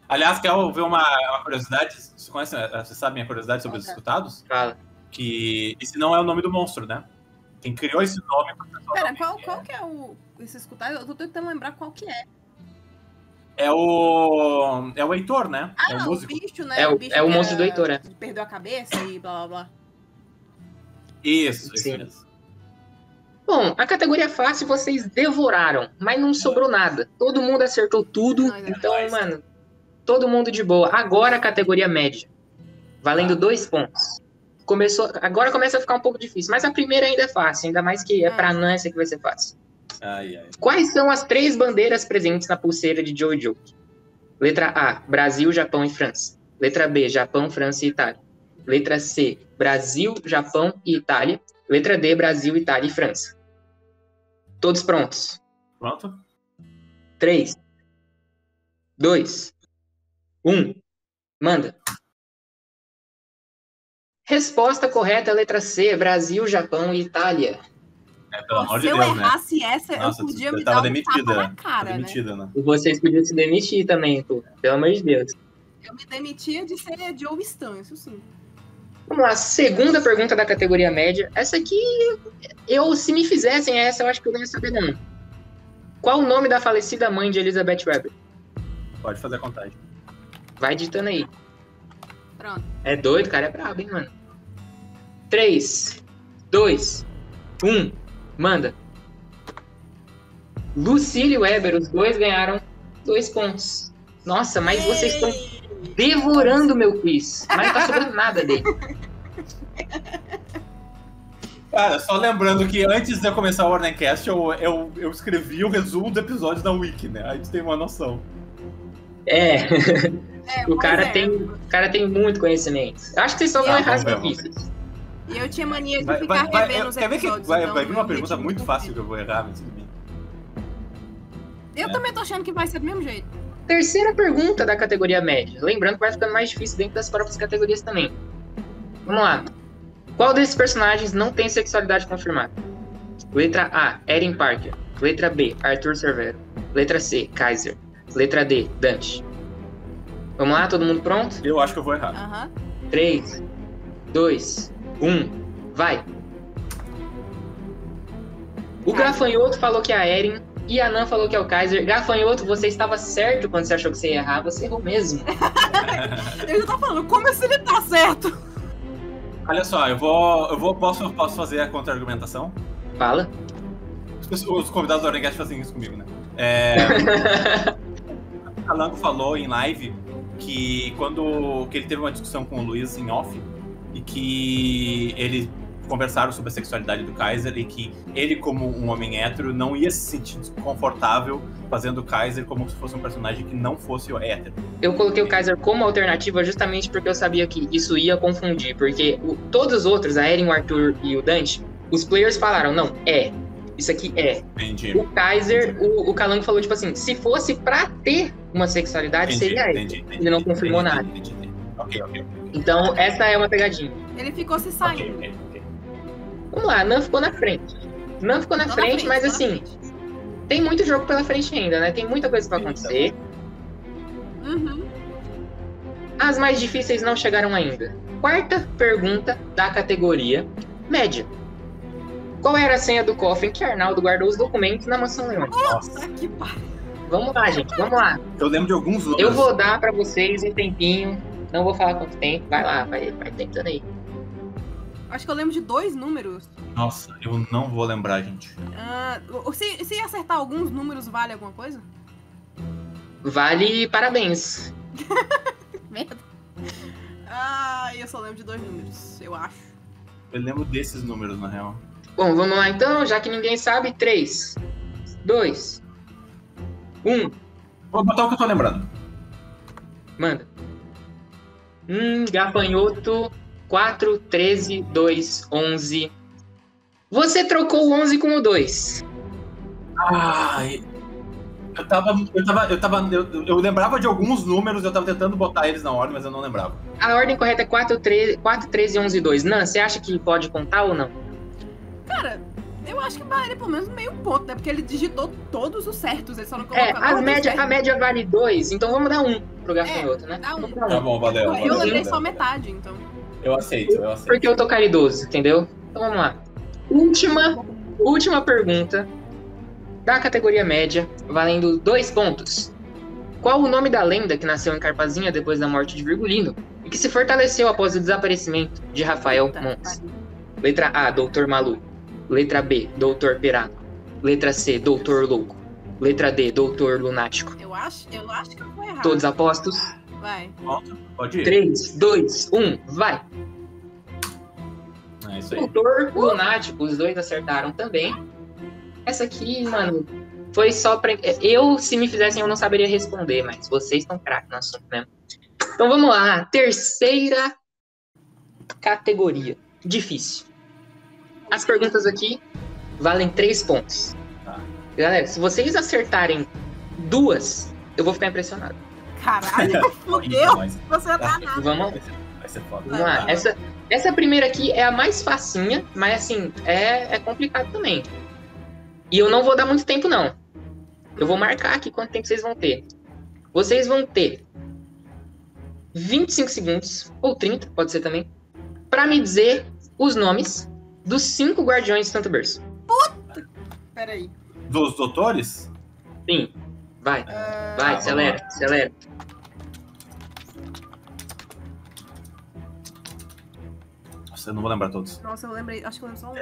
Aliás, quer ver uma curiosidade? Vocês sabem a curiosidade sobre os escutados? Fala. Que esse não é o nome do monstro, né? Quem criou esse nome... Pera, qual que é esse escutar? Eu tô tentando lembrar qual que é. É o Heitor, né? É o o músico. bicho, né? É o que monstro do Heitor, é. Perdeu a cabeça e blá blá blá. Isso Sim. mesmo. Bom, a categoria fácil vocês devoraram, mas não sobrou nada. Todo mundo acertou tudo, então, mano, todo mundo de boa. Agora a categoria média, valendo 2 pontos. Agora começa a ficar um pouco difícil, mas a primeira ainda é fácil, ainda mais que é pra Nan, essa que vai ser fácil. Ai. Quais são as 3 bandeiras presentes na pulseira de Jojo? Letra A, Brasil, Japão e França. Letra B, Japão, França e Itália. Letra C, Brasil, Japão e Itália. Letra D, Brasil, Itália e França. Todos prontos? Pronto? 3, 2, 1, manda. Resposta correta, letra C, Brasil, Japão e Itália. Pelo amor de Se eu Deus, né? errasse essa, Nossa, eu podia eu me tava dar um demitida. tapa na cara, Demitida, né? E vocês podiam se demitir também, pô. Pelo amor de Deus. Eu me demitia de ser Joe Stan, isso sim. Vamos lá, segunda pergunta da categoria média. Essa aqui, se me fizessem essa, eu acho que eu não ia saber não. Qual o nome da falecida mãe de Elizabeth Weber? Pode fazer a contagem. Vai digitando aí. Pronto. É doido, cara, é brabo, hein, mano. 3, 2, 1, manda. Lucille e Weber, os dois ganharam 2 pontos. Nossa, mas vocês estão devorando meu quiz. Mas não tá sobrando nada dele. Cara, só lembrando que antes de eu começar o Ordencast, eu escrevi o resumo do episódio da Wiki, né? Aí tu tem uma noção. O cara tem muito conhecimento. Eu acho que vocês só vão errar as pistas. E eu tinha mania de ficar revendo os quer ver que episódios. vai então vir uma eu pergunta meti muito no fácil conflito. que eu vou errar, mas tudo bem. Eu também tô achando que vai ser do mesmo jeito. Terceira pergunta da categoria média. Lembrando que vai ficando mais difícil dentro das próprias categorias também. Vamos lá. Qual desses personagens não tem sexualidade confirmada? Letra A, Erin Parker. Letra B, Arthur Cervero. Letra C, Kaiser. Letra D, Dante. Vamos lá, todo mundo pronto? Eu acho que eu vou errar. Aham. 3, 2, 1, vai! O Gafanhoto falou que é a Erin e a Nan falou que é o Kaiser. Gafanhoto, você estava certo quando você achou que você ia errar, você errou mesmo. Eu já tô falando, como assim ele tá certo? Olha só, posso fazer a contra-argumentação? Fala. Os convidados do Ordencast fazem isso comigo, né? O Calango falou em live que ele teve uma discussão com o Luiz em off e que ele conversaram sobre a sexualidade do Kaiser e que ele, como um homem hétero, não ia se sentir desconfortável fazendo o Kaiser como se fosse um personagem que não fosse hétero. Eu coloquei o Kaiser como alternativa justamente porque eu sabia que isso ia confundir, porque todos os outros, a Eren, o Arthur e o Dante, os players falaram, não, isso aqui é. Entendi. O Kaiser, o Calango falou, tipo assim, se fosse pra ter uma sexualidade, seria ele. Ele não confirmou nada. Ok. Então, essa é uma pegadinha. Ele ficou se saindo. Ok. Vamos lá, Nan ficou na frente. Mas assim, tem muito jogo pela frente ainda, né? Tem muita coisa pra acontecer. Uhum. As mais difíceis não chegaram ainda. Quarta pergunta da categoria média. Qual era a senha do cofre em que Arnaldo guardou os documentos na Mansão Leão? Nossa, que pariu. Vamos lá, gente, vamos lá. Eu lembro de alguns números. Eu vou dar pra vocês um tempinho. Não vou falar quanto tempo. Vai lá, vai tentando aí. Acho que eu lembro de 2 números. Nossa, eu não vou lembrar, gente. Se acertar alguns números, vale alguma coisa? Vale parabéns. Merda. Eu só lembro de 2 números, eu acho. Eu lembro desses números, na real. Bom, vamos lá então, já que ninguém sabe. 3, 2, 1. Vou botar o que eu tô lembrando. Manda. Gafanhoto. 4, 13, 2, 11. Você trocou o 11 com o 2. Ai. Eu lembrava de alguns números, eu tava tentando botar eles na ordem, mas eu não lembrava. A ordem correta é 4, 13, 11, 2. Nan, você acha que pode contar ou não? Cara, eu acho que vale pelo menos meio ponto, né? Porque ele digitou todos os certos, ele só não colocou a média vale 2, então vamos dar 1 pro gafanhoto, né? Dá 1. Tá bom, valeu. Eu lembrei só metade, então. Eu aceito. Porque eu tô caridoso, entendeu? Então vamos lá. Última pergunta da categoria média, valendo 2 pontos. Qual o nome da lenda que nasceu em Carpazinha depois da morte de Virgulino e que se fortaleceu após o desaparecimento de Rafael Mons? Letra A, Doutor Malu. Letra B, Doutor Perato. Letra C, Doutor Louco. Letra D, Doutor Lunático. Eu acho que eu vou errar. Todos apostos? Vai. Pode ir. 3, 2, 1, vai! É isso aí. Doutor Lunático, os 2 acertaram também. Essa aqui, mano, foi só pra... se me fizessem, eu não saberia responder, mas vocês estão craques no assunto mesmo. Então vamos lá, terceira categoria. Difícil. As perguntas aqui valem 3 pontos. Tá. Galera, se vocês acertarem 2, eu vou ficar impressionado. Caralho, fudeu. Você tá nada. Vamos Vai ser foda. Vamos lá. Essa primeira aqui é a mais facinha, mas assim, é complicado também. E eu não vou dar muito tempo, não. Eu vou marcar aqui quanto tempo vocês vão ter. Vocês vão ter 25 segundos, ou 30, pode ser também, pra me dizer os nomes dos 5 guardiões de Santo Berço. Puta! Peraí. Dos doutores? Sim. Vai, acelera. Nossa, eu não vou lembrar todos. Nossa, eu lembrei. Acho que eu lembro só um.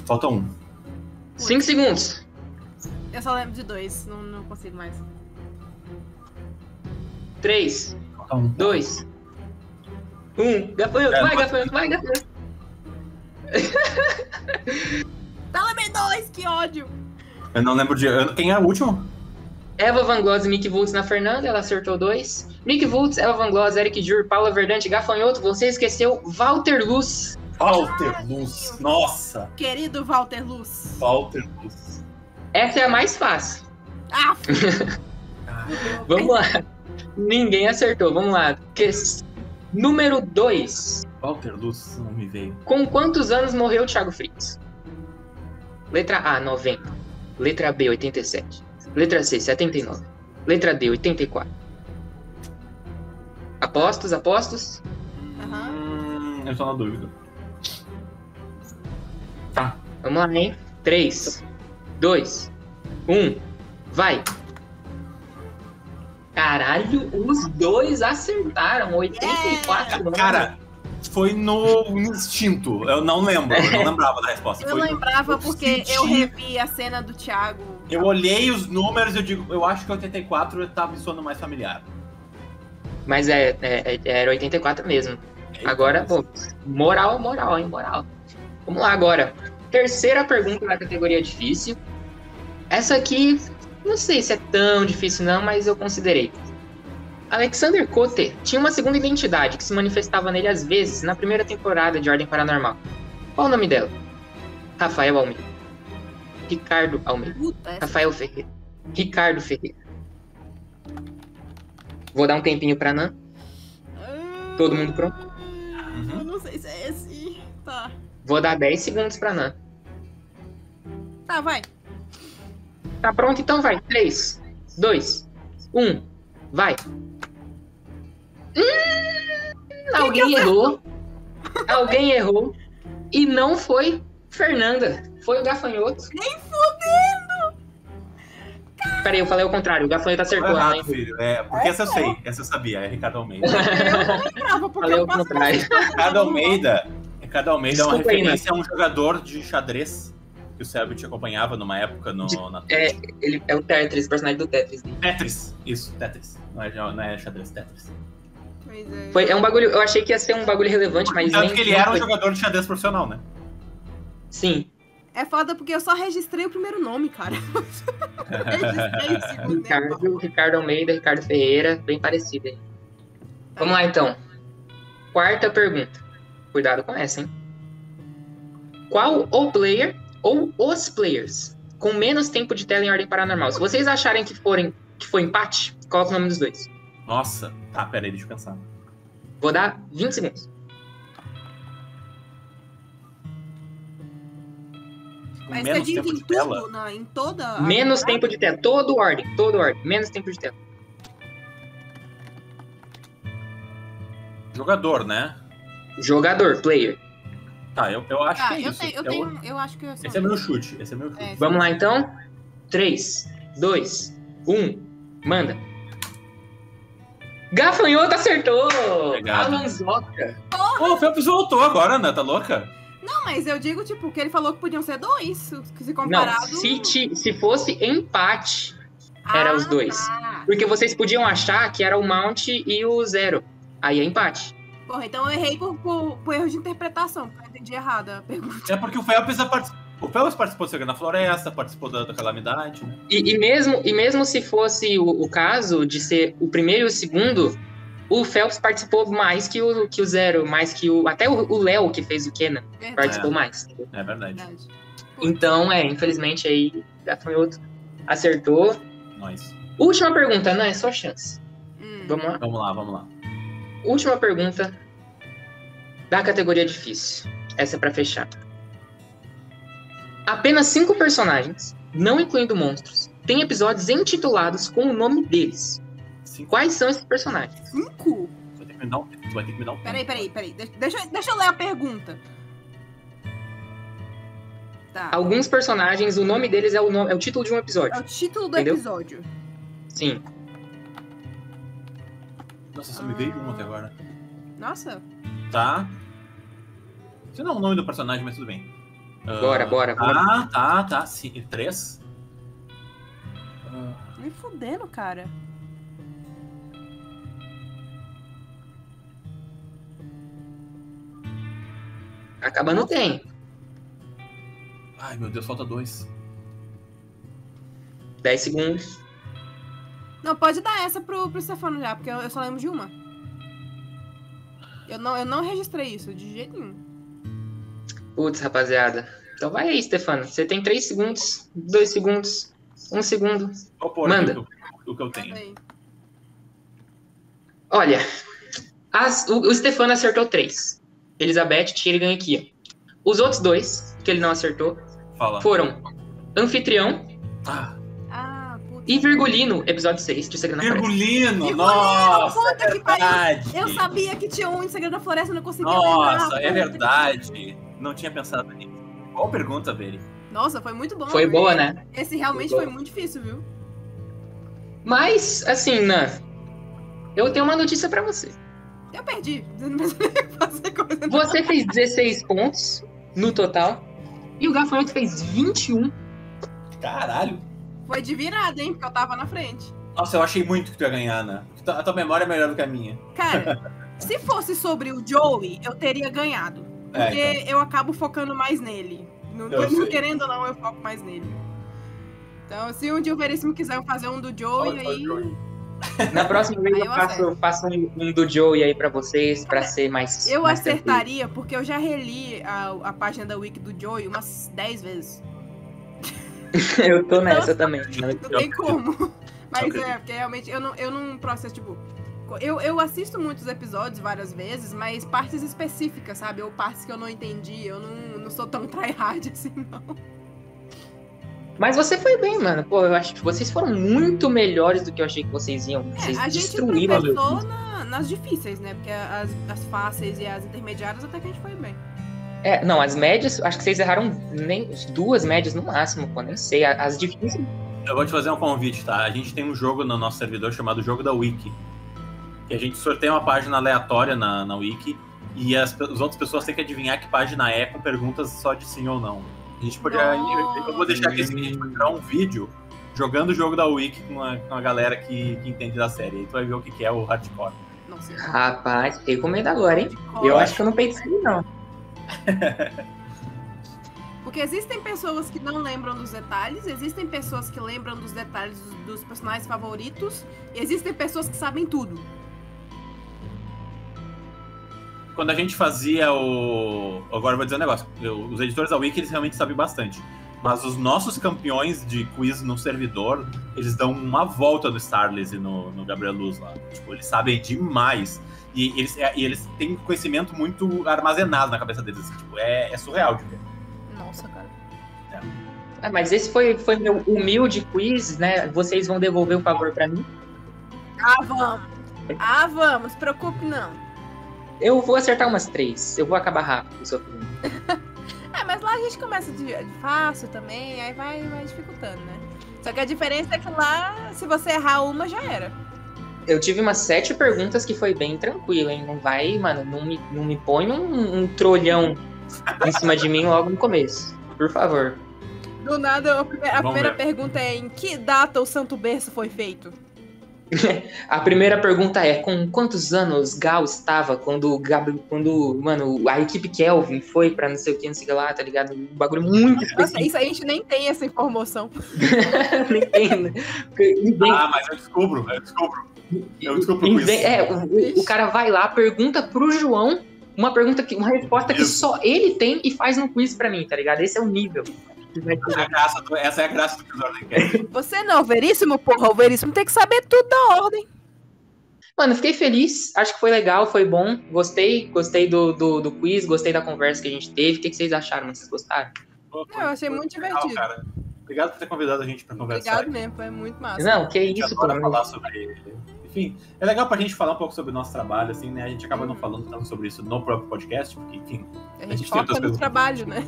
Falta um. 5 segundos. Eu só lembro de 2, não consigo mais. 3, Falta um. 2, 1. Gafanhoto, vai, gafanhoto. Tá, lembrei 2, que ódio. Eu não lembro de... Quem é o último? Eva Van Gloss e Nick Vultz na Fernanda, ela acertou 2. Nick Vultz, Eva Van Gloss, Eric Jur, Paula Verdante, Gafanhoto, você esqueceu Walter Luz. Walter Luz, nossa! Querido Walter Luz. Walter Luz. Essa é a mais fácil. Ah, Vamos lá. Ninguém acertou, vamos lá. Número 2. Walter Luz, não me veio. Com quantos anos morreu Thiago Fritz? Letra A, 90. Letra B, 87. Letra C, 79. Letra D, 84. Apostos? Aham. Eu tô na dúvida. Tá. Vamos lá, hein? 3, 2, 1, vai! Caralho, os 2 acertaram. 84 anos. Cara, foi no instinto. Eu não lembro, eu não lembrava da resposta. Eu lembrava porque eu revi a cena do Thiago. Eu olhei os números e eu acho que 84 tava me soando mais familiar. Mas era 84 mesmo. Agora, pô, moral, hein, moral. Vamos lá agora. Terceira pergunta da categoria difícil. Essa aqui, não sei se é tão difícil não, mas eu considerei. Alexander Cote tinha uma segunda identidade que se manifestava nele às vezes na primeira temporada de Ordem Paranormal. Qual o nome dela? Rafael Almeida. Ricardo Almeida. Rafael Ferreira. Ricardo Ferreira. Vou dar um tempinho pra Nan. Todo mundo pronto? Eu não sei se é esse. Tá. Vou dar 10 segundos pra Nan. Tá, vai. Tá pronto? Então vai. 3, 2, 1. Vai. Alguém errou. Alguém errou. E não foi Fernanda. Foi o Gafanhoto. Nem fudendo! Peraí, eu falei o contrário. O Gafanhoto acertou, errado, hein? filho. Porque essa eu sei. Essa eu sabia. É Ricardo Almeida. Eu não lembrava, porque Falei eu o passo contrário. Ricardo Almeida é uma Desculpa aí, referência a um jogador de xadrez que o Sérgio te acompanhava numa época na Ele é o Tetris, o personagem do Tetris. Tetris. Isso, Tetris. Não é xadrez, Tetris. Pois é. É um bagulho. Eu achei que ia ser um bagulho relevante, mas Tanto nem. que ele era um jogador de xadrez profissional, né? Sim. É foda porque eu só registrei o primeiro nome, cara. Registrei o segundo. Ricardo Almeida, Ricardo Ferreira, bem parecido aí. Vamos lá então. Quarta pergunta. Cuidado com essa, hein? Qual o player ou os players com menos tempo de tela em Ordem Paranormal? Se vocês acharem que foi empate, coloca o nome dos dois. Nossa. Tá, peraí, deixa eu pensar. Vou dar 20 segundos. Mas Menos você diz tempo em de tela. tudo, em toda a Menos temporada? tempo de tela. Todo ordem. Menos tempo de tela. Jogador, né? Jogador, player. Tá, eu acho que é isso. Eu acho que eu sou. Esse é meu chute. Vamos lá então. 3, 2, 1. Manda. Gafanhoto acertou! Obrigado. Alanzoca. Pô, o Felps voltou agora, né? Tá louca? Não, mas eu digo, tipo, que ele falou que podiam ser dois, que se Não, comparado... se fosse empate, era os dois. Tá. Porque vocês podiam achar que era o Mount e o Zero. Aí é empate. Porra, então eu errei por erro de interpretação, porque eu entendi errado a pergunta. É porque o Felps participou do Segredo na Floresta, participou da Calamidade. Né? E mesmo se fosse o caso de ser o primeiro e o segundo, o Phelps participou mais que o Zero, mais que até o Léo, que fez o Kenan, participou mais. É verdade. Então, infelizmente aí, Gafanhoto acertou. Nós. Última pergunta, não é só chance. Vamos lá? Vamos lá. Última pergunta da categoria difícil. Essa é pra fechar. Apenas 5 personagens, não incluindo monstros, têm episódios intitulados com o nome deles. 5. Quais são esses personagens? 5? Vai ter que me dar um tempo. Peraí. Deixa eu ler a pergunta. Tá. Alguns personagens, o nome deles é o título de um episódio. É o título do Entendeu? episódio. Sim. Nossa, só me veio um até agora. Nossa. Tá. Isso não é o nome do personagem, mas tudo bem. Bora. Tá. Sim, 3. Me fudendo, cara. Acabando tem. Ai, meu Deus, falta 2. 10 segundos. Não, pode dar essa pro Stefano já, porque eu só lembro de uma. Eu não registrei isso, de jeito nenhum. Putz, rapaziada. Então vai aí, Stefano. Você tem 3 segundos, 2 segundos, 1 segundo. Manda. O que eu tenho. Aí. Olha, o Stefano acertou 3. Elizabeth, tira e ganha aqui. Os outros 2, que ele não acertou, foram Anfitrião Puta. e Virgulino, episódio 6 de Segredo na Floresta. Virgulino, nossa, puta é que pariu. verdade. Eu sabia que tinha um em Segredo da Floresta, não conseguia Nossa, lembrar. é verdade. Não tinha pensado nisso. Qual pergunta, Veri? Nossa, foi muito bom. Foi boa, né? Esse realmente foi muito difícil, viu? Mas, assim, Nan, eu tenho uma notícia pra você. Eu perdi. Fazer coisa Você fez 16 pontos no total. E o Gafanhoto fez 21. Caralho. Foi de virada, hein? Porque eu tava na frente. Nossa, eu achei muito que tu ia ganhar, né? A tua memória é melhor do que a minha. Cara, se fosse sobre o Joey, eu teria ganhado. Porque eu acabo focando mais nele. Não querendo ou não, eu foco mais nele. Então, se um dia o Veríssimo quiser fazer um do Joey, aí... Na próxima vez eu faço um do Joey aí pra vocês, pra ser mais... Eu mais acertaria, porque eu já reli a página da Wiki do Joey umas 10 vezes. Eu tô nessa também. Não tem como. Mas porque realmente eu não processo, tipo... Eu assisto muitos episódios várias vezes, mas partes específicas, sabe? Ou partes que eu não entendi. Eu não sou tão tryhard assim, não. Mas você foi bem, mano. Pô, eu acho que vocês foram muito melhores do que eu achei que vocês iam. Vocês a gente destruíram tropeçou nas difíceis, né? Porque as fáceis e as intermediárias até que a gente foi bem. Não, as médias, acho que vocês erraram nem 2 médias no máximo, pô, nem sei. As difíceis... Eu vou te fazer um convite, tá? A gente tem um jogo no nosso servidor chamado Jogo da Wiki. Que a gente sorteia uma página aleatória na Wiki e as outras pessoas têm que adivinhar que página é com perguntas só de sim ou não. A gente poderia... Eu vou deixar aqui assim, a gente vai tirar um vídeo jogando o jogo da Wiki com a galera que entende da série. Aí tu vai ver o que é o hardcore. Nossa, rapaz, fiquei com medo agora, hein? Eu acho que eu não pensei, não. Porque existem pessoas que não lembram dos detalhes, existem pessoas que lembram dos detalhes dos personagens favoritos, e existem pessoas que sabem tudo. Quando a gente fazia Agora eu vou dizer um negócio. Os editores da Wiki, eles realmente sabem bastante. Mas os nossos campeões de quiz no servidor, eles dão uma volta no Starless e no Gabriel Luz lá. Tipo, eles sabem demais. E eles têm conhecimento muito armazenado na cabeça deles. Assim, tipo, é surreal de ver. Nossa, cara. Mas esse foi meu humilde quiz, né? Vocês vão devolver o favor pra mim? Vamos. Se preocupe, não. Eu vou acertar umas 3. Eu vou acabar rápido, sua pergunta. Mas lá a gente começa de fácil também, aí vai dificultando, né? Só que a diferença é que lá, se você errar uma, já era. Eu tive umas 7 perguntas que foi bem tranquilo, hein? Não vai, mano, não me põe um trolhão em cima de mim logo no começo. Por favor. Do nada, a primeira pergunta é: em que data o Santo Berço foi feito? A primeira pergunta é: com quantos anos Gal estava quando mano, a equipe Kelvin foi pra não sei o que lá, tá ligado? Um bagulho muito específico. Nossa, isso a gente nem tem essa informação. Nem tem, né? Mas eu descubro com isso. O cara vai lá, pergunta pro João uma resposta que só ele tem e faz no quiz pra mim, tá ligado? Esse é o nível. Essa é a graça do quiz Ordem. Você não, Veríssimo, porra. O Veríssimo tem que saber tudo da ordem. Mano, fiquei feliz. Acho que foi legal, foi bom. Gostei do quiz, gostei da conversa que a gente teve. O que vocês acharam? Vocês gostaram? Eu achei muito divertido. Cara. Obrigado por ter convidado a gente pra conversar. Obrigado mesmo, foi muito massa. Não, que isso, pô. Falar sobre... Enfim, é legal pra gente falar um pouco sobre o nosso trabalho, assim, né? A gente acaba não falando tanto sobre isso no próprio podcast, porque, enfim... A gente foca no trabalho, né?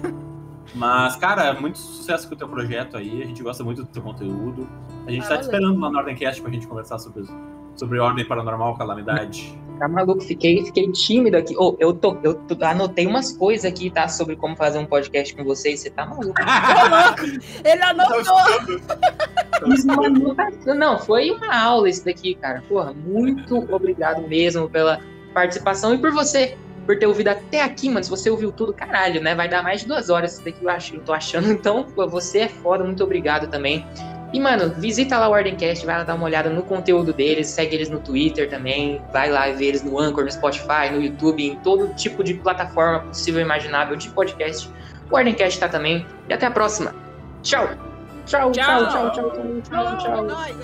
Mas, cara, muito sucesso com o teu projeto aí. A gente gosta muito do teu conteúdo. A gente tá te esperando lá no Ordemcast pra gente conversar sobre Ordem Paranormal, Calamidade. Tá maluco, fiquei tímido aqui. Eu anotei umas coisas aqui, tá? Sobre como fazer um podcast com vocês. Você tá maluco? Ele anotou! Não, foi uma aula isso daqui, cara. Porra, muito obrigado mesmo pela participação e por você, por ter ouvido até aqui, mano. Se você ouviu tudo, caralho, né? Vai dar mais de 2 horas isso daqui, eu tô achando. Então, pô, você é foda, muito obrigado também. E, mano, visita lá o Ordemcast, vai lá dar uma olhada no conteúdo deles, segue eles no Twitter também, vai lá ver eles no Anchor, no Spotify, no YouTube, em todo tipo de plataforma possível e imaginável de podcast. O Ordemcast tá também. E até a próxima. Tchau! Tchau. É nóis.